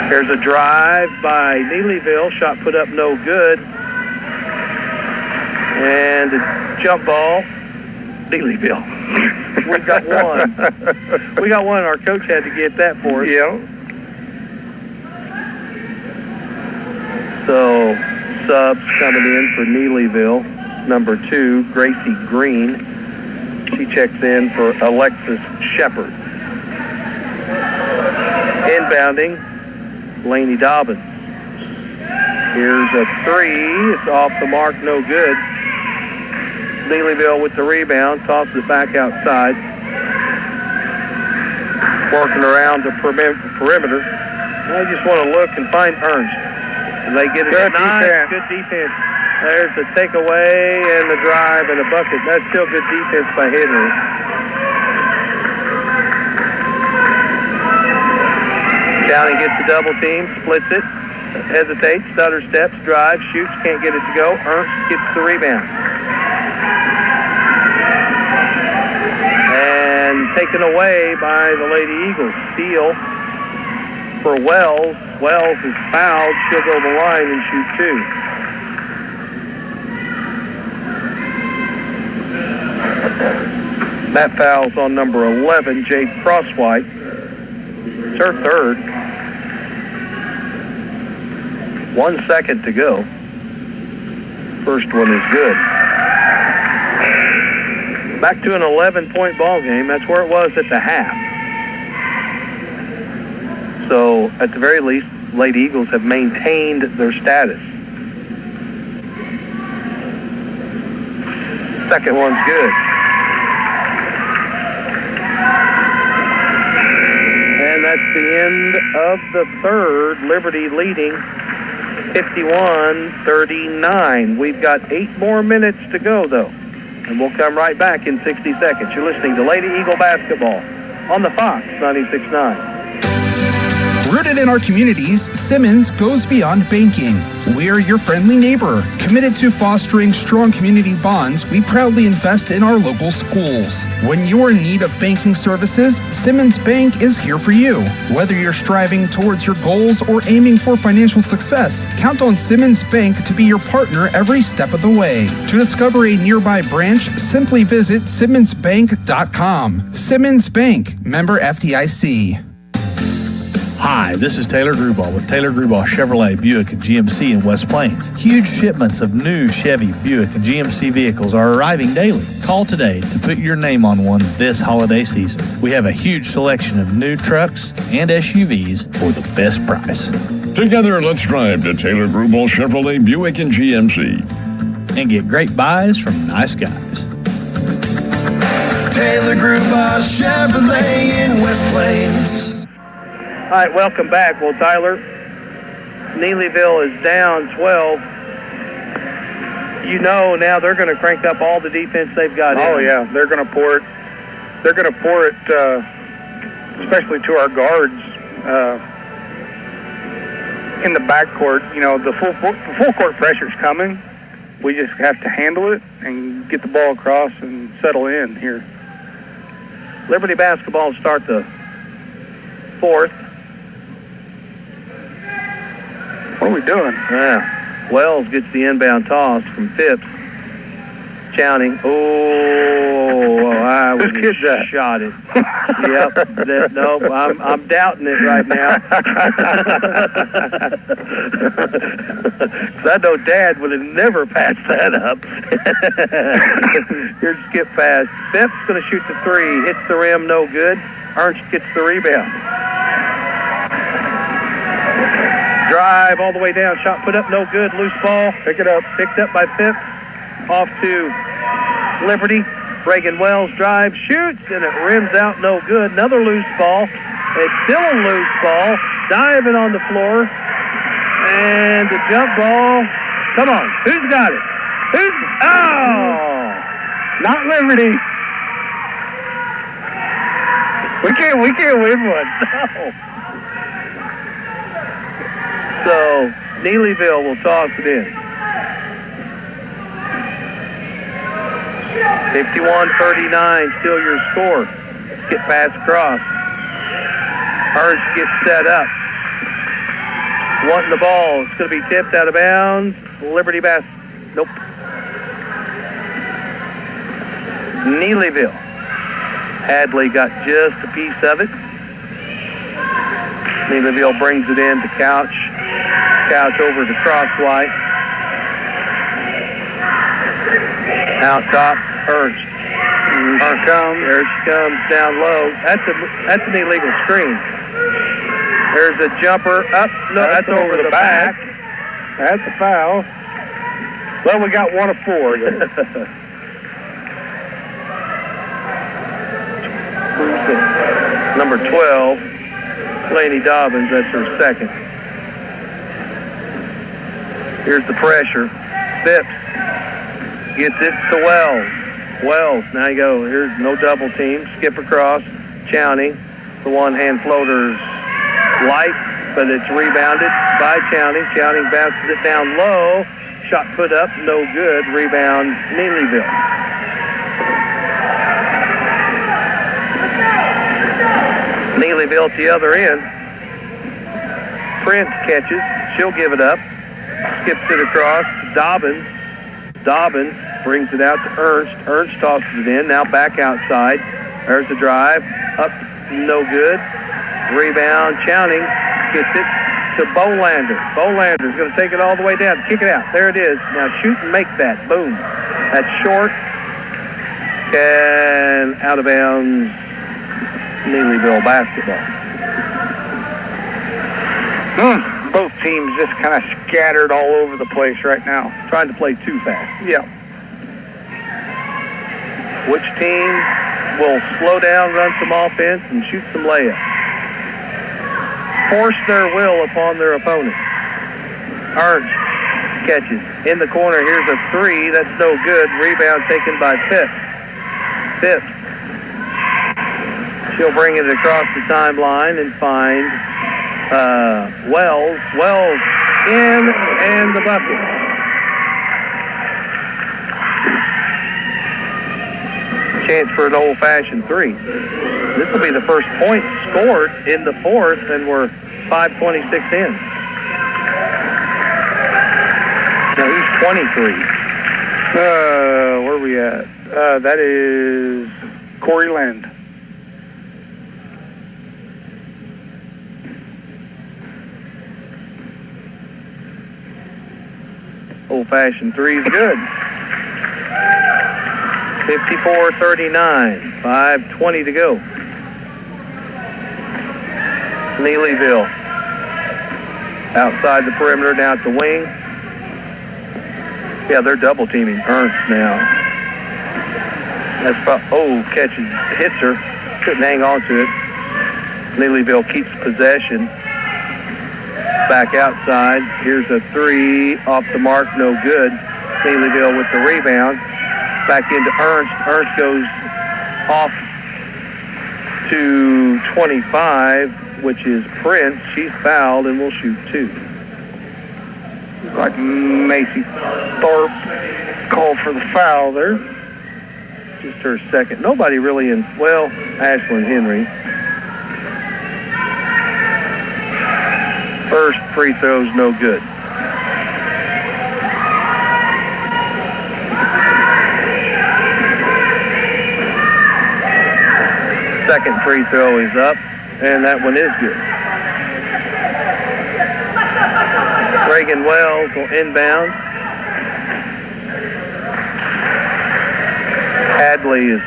There's a drive by Neeylville. Shot put up no good. And a jump ball. Neeylville. We got one. We got one. Our coach had to get that for us.
Yeah.
So, subs coming in for Neeylville. Number 2, Gracie Green. She checks in for Alexis Shepard. Inbounding, Laney Dobbins. Here's a 3. It's off the mark, no good. Neeylville with the rebound, tosses it back outside. Working around the perimeter. I just want to look and find Ernst. And they get it.
Good
nice,
defense.
good defense. There's the takeaway and the drive and a bucket. That's still good defense by Henry. County gets the double team, splits it, hesitates, stutter steps, drives, shoots, can't get it to go. Ernst gets the rebound. And taken away by the Lady Eagles. Steal for Wells. Wells is fouled. She'll go to the line and shoot 2. That foul's on number 11, Jade Crosswhite. It's her third. 1 second to go. First one is good. Back to an 11-point ball game. That's where it was at the half. So, at the very least, Lady Eagles have maintained their status. Second one's good. And that's the end of the third. Liberty leading 51-39. We've got 8 more minutes to go, though. And we'll come right back in 60 seconds. You're listening to Lady Eagle Basketball on the Fox 96.9.
Rooted in our communities, Simmons goes beyond banking. We're your friendly neighbor. Committed to fostering strong community bonds, we proudly invest in our local schools. When you're in need of banking services, Simmons Bank is here for you. Whether you're striving towards your goals or aiming for financial success, count on Simmons Bank to be your partner every step of the way. To discover a nearby branch, simply visit simmonsbank.com. Simmons Bank, member FDIC.
Hi, this is Taylor Grubauer with Taylor Grubauer Chevrolet, Buick, and GMC in West Plains. Huge shipments of new Chevy, Buick, and GMC vehicles are arriving daily. Call today to put your name on one this holiday season. We have a huge selection of new trucks and SUVs for the best price.
Together, let's drive to Taylor Grubauer Chevrolet, Buick, and GMC.
And get great buys from nice guys.
Taylor Grubauer Chevrolet in West Plains.
All right, welcome back. Well, Tyler, Neeylville is down 12. You know now they're going to crank up all the defense they've got.
Oh, yeah. They're going to pour it. They're going to pour it especially to our guards in the backcourt. You know, the full court pressure's coming. We just have to handle it and get the ball across and settle in here.
Liberty basketball start the fourth.
What are we doing?
Yeah. Wells gets the inbound toss from Phipps. Chowning. Oh, I would have shot it. Yep. Nope. I'm doubting it right now. Because I know Dad would have never passed that up. Here's skip pass. Phipps going to shoot the three. Hits the rim. No good. Ernst gets the rebound. Drive all the way down. Shot put up. No good. Loose ball. Pick it up. Picked up by Phipps. Off to Liberty. Reagan Wells drives, shoots, and it rims out. No good. Another loose ball. It's still a loose ball. Diving on the floor. And the jump ball. Come on. Who's got it? Oh!
Not Liberty. We can't win one.
No. So Neeylville will toss it in. 51-39, still your score. Get pass across. Ernst gets set up. Wanting the ball. It's going to be tipped out of bounds. Liberty nope. Neeylville. Hadley got just a piece of it. Neeylville brings it in to Couch. Couch over to Crosswhite. Out top, Ernst. There she comes down low. That's an illegal screen. There's a jumper up. No, that's over the back.
That's a foul. Well, we got one of four.
Number 12, Laney Dobbins, that's her second. Here's the pressure. Phipps gets it to Wells. Wells, now you go. Here's no double team. Skip across. Chowney. The one-hand floater's light, but it's rebounded by Chowney. Chowney bounces it down low. Shot put up, no good. Rebound, Neeylville. Neeylville at the other end. Prince catches. She'll give it up. Skips it across. Dobbins. Dobbins brings it out to Ernst. Ernst tosses it in. Now back outside. There's the drive. Up. No good. Rebound. Chowning gets it to Bolander. Bolander's going to take it all the way down. Kick it out. There it is. Now shoot and make that. Boom. That's short. And out of bounds. Neeylville basketball.
Both teams just kind of scattered all over the place right now.
Trying to play too fast.
Yeah.
Which team will slow down, run some offense, and shoot some layups? Force their will upon their opponent. Ernst catches. In the corner, here's a three. That's no good. Rebound taken by Phipps. Phipps. She'll bring it across the timeline and find Wells. Wells in and the bucket. Chance for an old-fashioned three. This will be the first point scored in the fourth, and we're 5:26 in. Now he's 23.
Where are we at? That is Corey Land.
Old-fashioned three is good. 54-39. 5:20 to go. Neeylville outside the perimeter, down at the wing. Yeah, they're double teaming Ernst now. That's catches, hits her. Couldn't hang on to it. Neeylville keeps possession. Back outside. Here's a three off the mark, no good. Neeylville with the rebound. Back into Ernst. Ernst goes off to And 25, which is Prince, she's fouled and will shoot 2.
Like Macy Thorpe called for the foul there.
Just her second. Nobody really in, well, Ashlyn Henry. First free throw's no good. Second free throw is up, and that one is good. Reagan Wells will inbound. Hadley is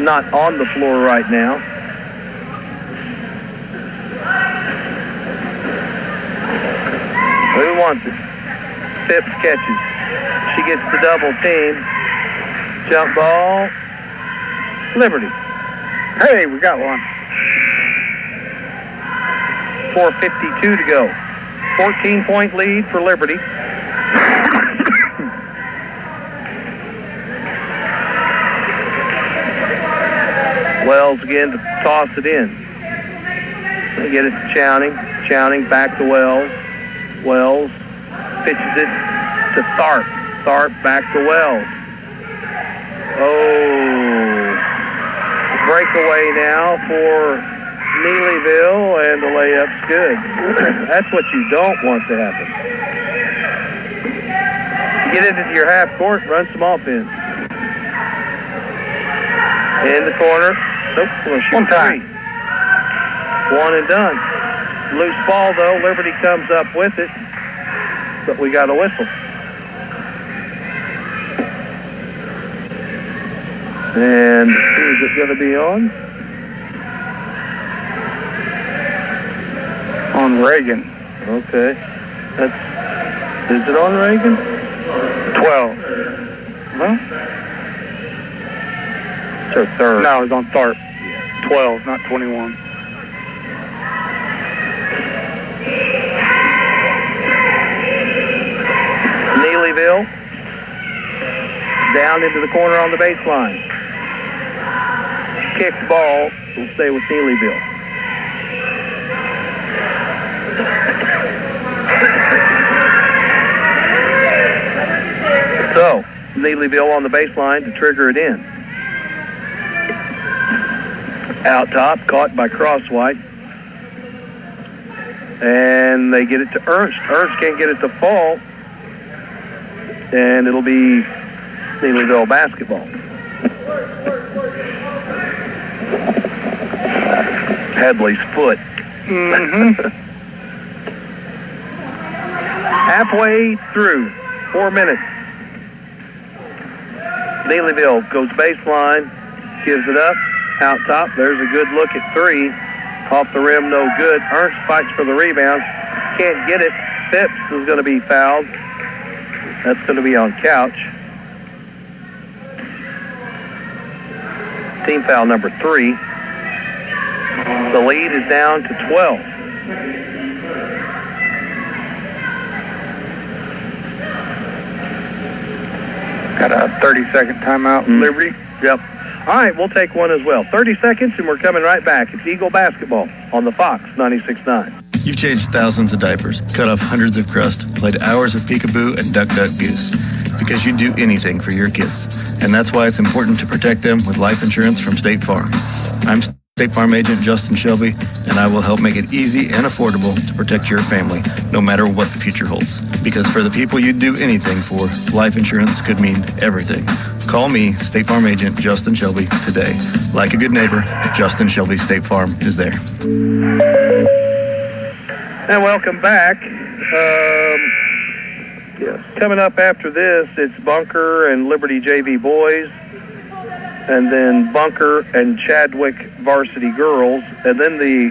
not on the floor right now. Who wants it? Phipps catches. She gets the double team. Jump ball. Liberty.
Hey, we got one.
4:52 to go. 14-point lead for Liberty. Wells again to toss it in. They get it to Chowning. Chowning back to Wells. Wells pitches it to Tharp. Tharp back to Wells. Oh, breakaway now for Neeylville, and the layup's good. That's what you don't want to happen. Get it into your half court, run some offense. In the corner. Nope, we'll shoot
One time.
3. One and done. Loose ball, though. Liberty comes up with it, but we got a whistle. And who's it going to be on?
On Reagan.
Okay. Is it on Reagan?
12.
Huh? It's her third.
No, it's on Tharp. 12, not 21.
Neeylville. Down into the corner on the baseline. Kicked ball will stay with Neeylville. So, Neeylville on the baseline to trigger it in. Out top, caught by Crosswhite. And they get it to Ernst. Ernst can't get it to fall. And it'll be Neeylville basketball. Hadley's foot. Halfway through, 4 minutes. Neeylville goes baseline, gives it up, out top. There's a good look at 3. Off the rim, no good. Ernst fights for the rebound. Can't get it. Phipps is going to be fouled. That's going to be on Couch. Team foul number 3. The lead is down to 12.
Got a 30-second timeout, Liberty.
Yep. All right, we'll take one as well. 30 seconds, and we're coming right back. It's Eagle basketball on the Fox 96.9.
You've changed thousands of diapers, cut off hundreds of crust, played hours of peekaboo and duck, duck, goose. Because you do anything for your kids. And that's why it's important to protect them with life insurance from State Farm. I'm State Farm Agent Justin Shelby, and I will help make it easy and affordable to protect your family, no matter what the future holds. Because for the people you'd do anything for, life insurance could mean everything. Call me, State Farm Agent Justin Shelby, today. Like a good neighbor, Justin Shelby State Farm is there.
And welcome back. Yes. Coming up after this, it's Bunker and Liberty JV boys, and then Bunker and Chadwick varsity girls, and then the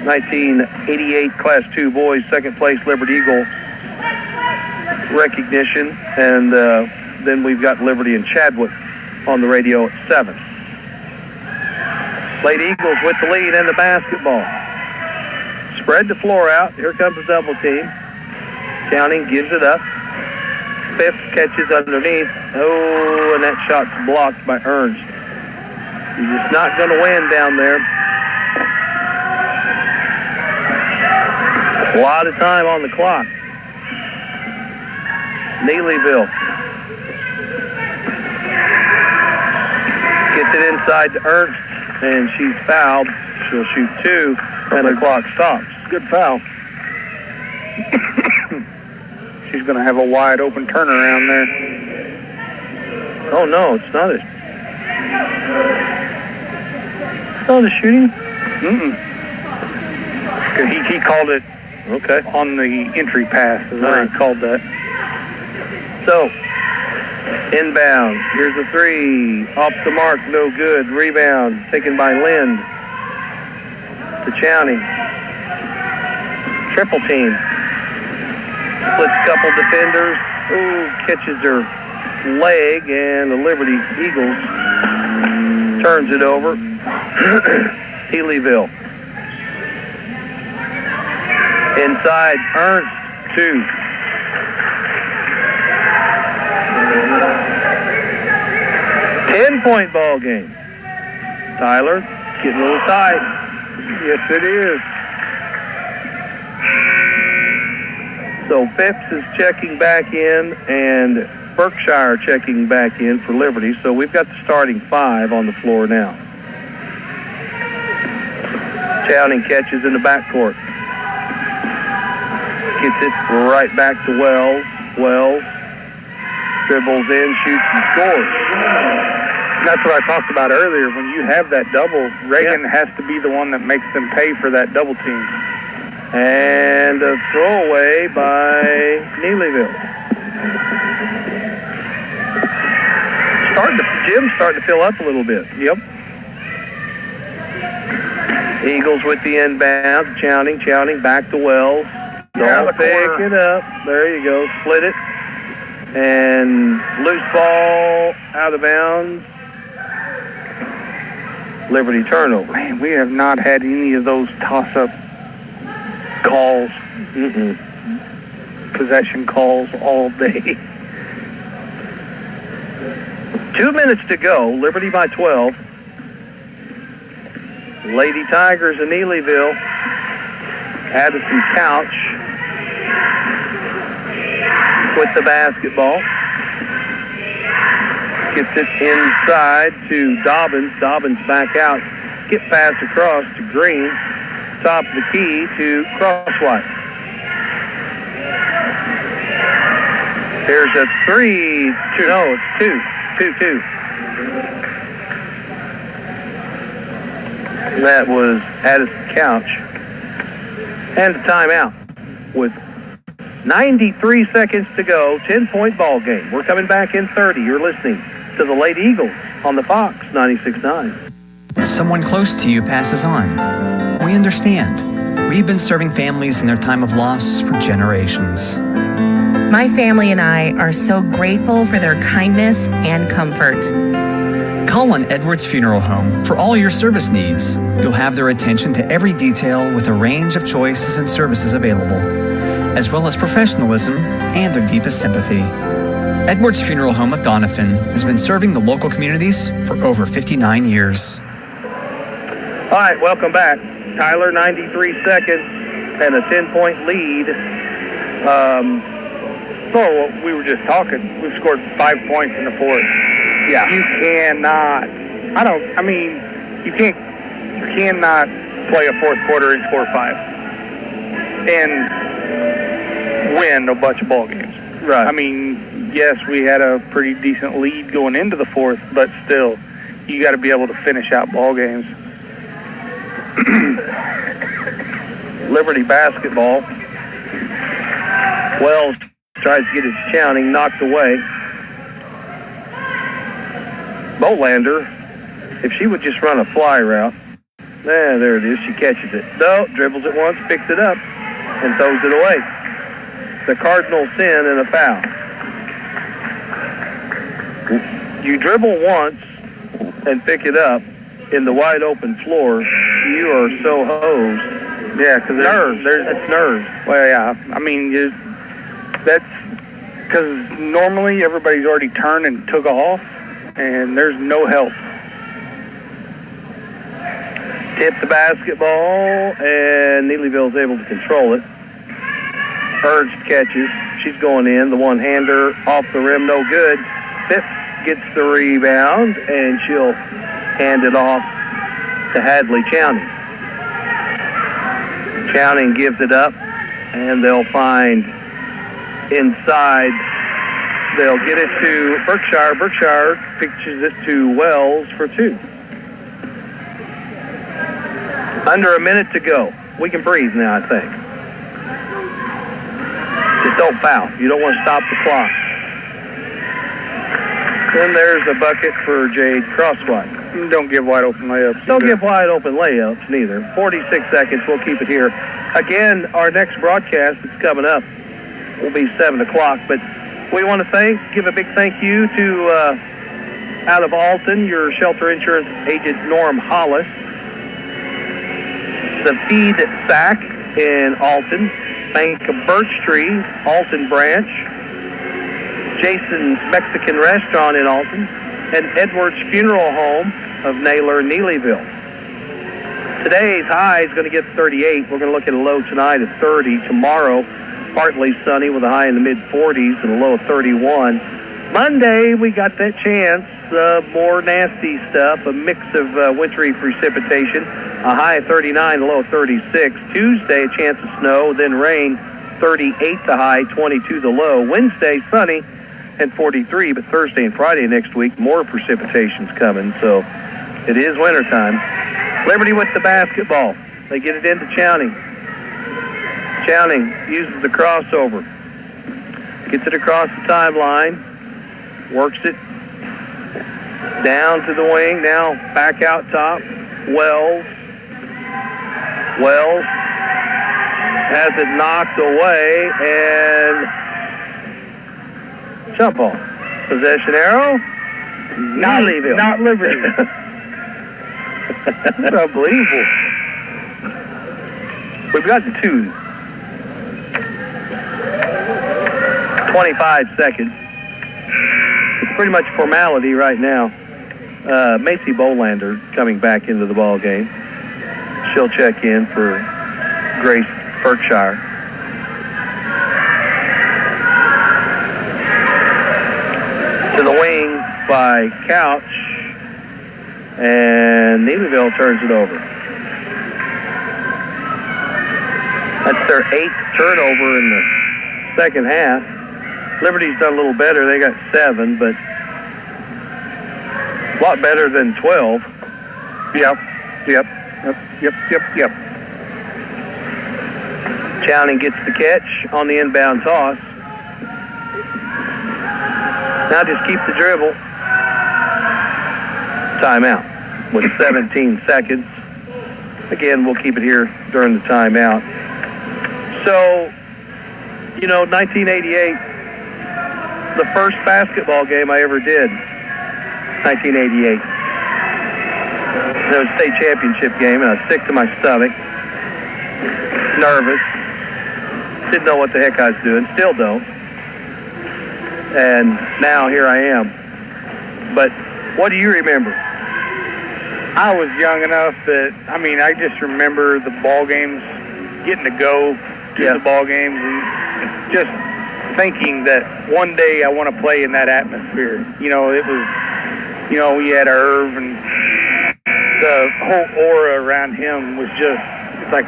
1988 Class 2 boys, second place Liberty Eagle recognition, and then we've got Liberty and Chadwick on the radio at 7. Lady Eagles with the lead and the basketball. Spread the floor out. Here comes the double team. Counting gives it up. Phipps catches underneath. Oh, and that shot's blocked by Ernst. He's just not going to win down there. A lot of time on the clock. Neeylville gets it inside to Ernst, and she's fouled. She'll shoot 2, and the clock stops.
Good foul. She's going to have a wide open turnaround there.
Oh no, it's not a shooting?
He called it on the entry pass, is what he called that.
So, inbound. Here's a 3. Off the mark, no good. Rebound taken by Lind to Chowning. Triple team. Splits a couple defenders. Ooh, catches her leg, and the Liberty Eagles turns it over. Neeylville. Inside, Ernst, 2. Ten-point ball game. Tyler, getting a little tight.
Yes, it is.
So Phipps is checking back in, and Berkshire checking back in for Liberty. So we've got the starting 5 on the floor now. Chowning catches in the backcourt. Gets it right back to Wells. Wells dribbles in, shoots, and scores.
That's what I talked about earlier. When you have that double, Reagan has to be the one that makes them pay for that double team.
And a throwaway by Neeylville. Jim's starting to fill up a little bit.
Yep.
Eagles with the inbound. Chowning back to Wells. Don't pick it up. There you go. Split it. And loose ball out of bounds. Liberty turnover.
Man, we have not had any of those toss-up calls, possession calls all day.
2 minutes to go. Liberty by 12. Lady Tigers in Neeylville. Addison Couch with the basketball. Gets it inside to Dobbins. Dobbins back out. Get pass across to Green. Top of the key to Crosswhite. There's a 3. No, it's 2. 2. That was Addison Couch. And a timeout with 93 seconds to go. 10-point ball game. We're coming back in 30. You're listening to the Lady Eagles on the Fox 96.9.
Someone close to you passes on. We understand. We've been serving families in their time of loss for generations.
My family and I are so grateful for their kindness and comfort.
Call on Edwards Funeral Home for all your service needs. You'll have their attention to every detail with a range of choices and services available, as well as professionalism and their deepest sympathy. Edwards Funeral Home of Doniphan has been serving the local communities for over 59 years.
All right, welcome back. Tyler, 93 seconds and a 10-point lead.
We were just talking. We've scored 5 points in the fourth.
Yeah.
You cannot. You cannot play a fourth quarter and score 5 and win a bunch of ball games.
Right.
I mean, yes, we had a pretty decent lead going into the fourth, but still, you got to be able to finish out ball games.
Liberty basketball. Wells tries to get it to Chowning, knocked away. Bolander, if she would just run a fly route. There it is. She catches it. No, dribbles it once, picks it up, and throws it away. The cardinal sin and a foul. You dribble once and pick it up in the wide open floor, you are so hosed.
Yeah, because
nerves. That's nerves.
Well, yeah. I mean, that's because normally everybody's already turned and took off, and there's no help.
Tip the basketball, and Neeylville's able to control it. urged catches. She's going in. The one-hander off the rim, no good. Phipps gets the rebound, and she'll hand it off to Hadley Chowning. Chowning gives it up, and they'll find inside. They'll get it to Berkshire. Berkshire pitches it to Wells for two. Under a minute to go. We can breathe now, I think. Just don't foul. You don't want to stop the clock. Then there's a bucket for Jade Crosswhite.
Don't give wide open layups.
Don't give wide open layups, neither. 46 seconds. We'll keep it here. Again, our next broadcast that's coming up will be 7 o'clock. But we want to give a big thank you to, out of Alton, your shelter insurance agent, Norm Hollis. The Feed Sack in Alton. Bank of Birch Tree, Alton branch. Jason's Mexican Restaurant in Alton. And Edwards Funeral Home of Naylor, Neelyville. Today's high is going to get 38. We're going to look at a low tonight of 30. Tomorrow, partly sunny with a high in the mid-40s and a low of 31. Monday, we got that chance of more nasty stuff, a mix of wintry precipitation, a high of 39, a low of 36. Tuesday, a chance of snow, then rain, 38 the high, 22 the low. Wednesday, sunny and 43, but Thursday and Friday next week, more precipitation's coming, so it is wintertime. Liberty with the basketball. They get it into Chowning. Chowning uses the crossover. Gets it across the timeline. Works it down to the wing. Now back out top. Wells has it knocked away and jump ball. Possession arrow. Not Neelyville.
Not Liberty.
That's unbelievable. We've gotten two. 25 seconds. It's pretty much formality right now. Macy Bolander coming back into the ball game. She'll check in for Grace Berkshire. To the wing by Couch. And Neelyville turns it over. That's their 8th turnover in the second half. Liberty's done a little better. They got 7, but a lot better than 12.
Yep.
Chowning gets the catch on the inbound toss. Now just keep the dribble. Timeout with 17 seconds. Again, we'll keep it here during the timeout. So, 1988, the first basketball game I ever did, 1988. It was a state championship game, and I was sick to my stomach, nervous, didn't know what the heck I was doing, still don't. And now here I am. But what do you remember?
I was young enough that, I just remember the ball games, getting to go to the ball games, and just thinking that one day I want to play in that atmosphere. It was, we had Irv, and the whole aura around him was just, it's like,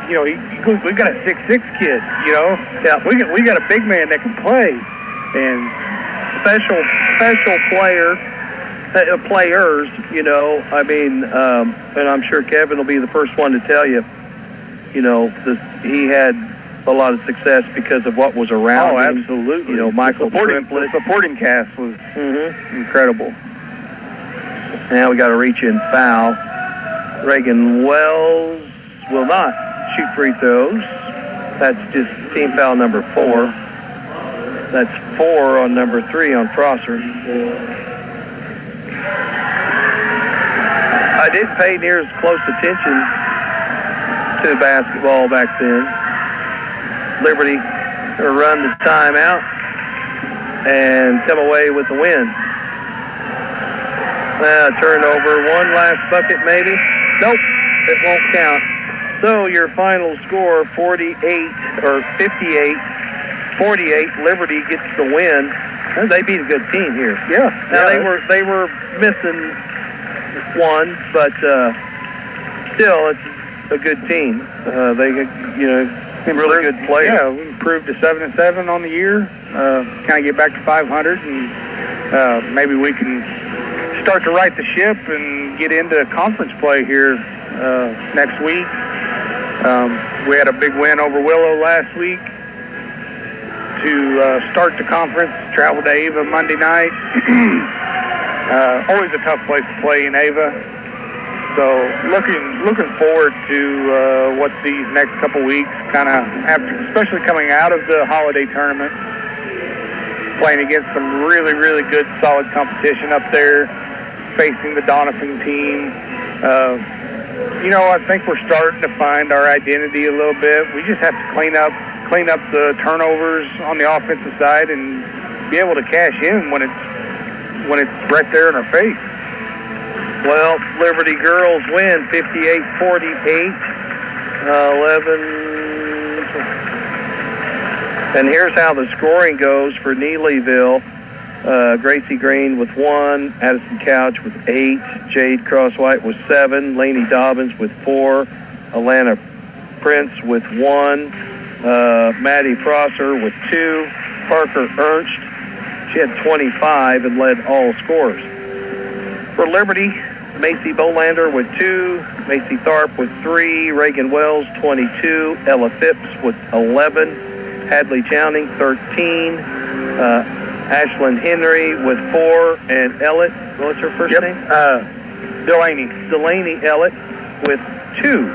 we got a 6'6" kid, Yeah, we got a big man that can play, and special players, and I'm sure Kevin will be the first one to tell you, he had a lot of success because of what was around him. Absolutely.
Michael
the supporting cast was incredible.
Now we got a reach-in foul. Reagan Wells will not shoot free throws. That's just team foul number 4. That's 4 on number 3 on Prosser. I didn't pay near as close attention to basketball back then. Liberty run the timeout and come away with the win. Turnover, one last bucket maybe. Nope, it won't count. So your final score, 58 or 58 58, Liberty gets the win. They beat a good team here.
Yeah.
Now they were missing one, but still it's a good team. They really good players.
Yeah, we improved to 7-7 on the year. Kind of get back to 500, and maybe we can start to right the ship and get into conference play here next week. We had a big win over Willow last week to start the conference. Traveled to Ava Monday night. Always a tough place to play in Ava. So looking forward to what these next couple weeks, kind of after, especially coming out of the holiday tournament, playing against some really, really good, solid competition up there, facing the Doniphan team. I think we're starting to find our identity a little bit. We just have to clean up the turnovers on the offensive side and be able to cash in when it's right there in our face.
Well, Liberty girls win 58-48, 11. And here's how the scoring goes for Neeylville. Gracie Green with 1, Addison Couch with 8, Jade Crosswhite with 7, Lainey Dobbins with 4, Alana Prince with 1, Maddie Prosser with 2, Parker Ernst, she had 25 and led all scorers. For Liberty, Macy Bolander with 2, Macy Tharp with 3, Reagan Wells 22, Ella Phipps with 11, Hadley Chowning 13, Ashlyn Henry with 4, and Ellett, what's her first name? Delaney Ellett with 2.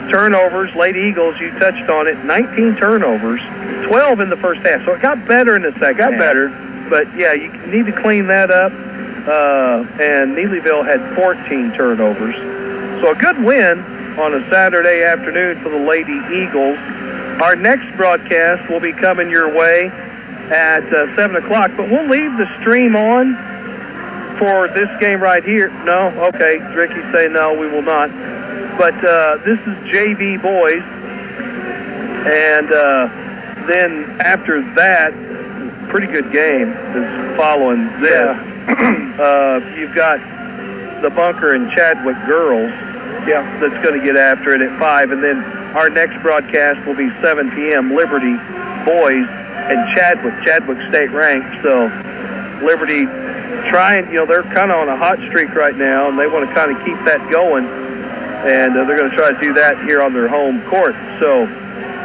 Turnovers, Lady Eagles, you touched on it, 19 turnovers, 12 in the first half. So it got better in the second half. But, yeah, you need to clean that up. And Neeylville had 14 turnovers. So a good win on a Saturday afternoon for the Lady Eagles. Our next broadcast will be coming your way at 7 o'clock, but we'll leave the stream on for this game right here. No? Okay. Ricky's saying no, we will not. But this is JV boys. And then after that, pretty good game is following this. You've got the Bunker and Chadwick girls. Yeah, that's going to get after it at 5. And then our next broadcast will be 7 p.m. Liberty boys and Chadwick state ranked. So Liberty trying, they're kind of on a hot streak right now, and they want to kind of keep that going. And they're going to try to do that here on their home court. So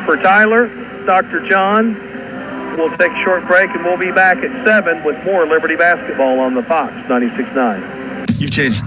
for Tyler, Dr. John, we'll take a short break, and we'll be back at 7 with more Liberty basketball on the Fox 96.9.
You've changed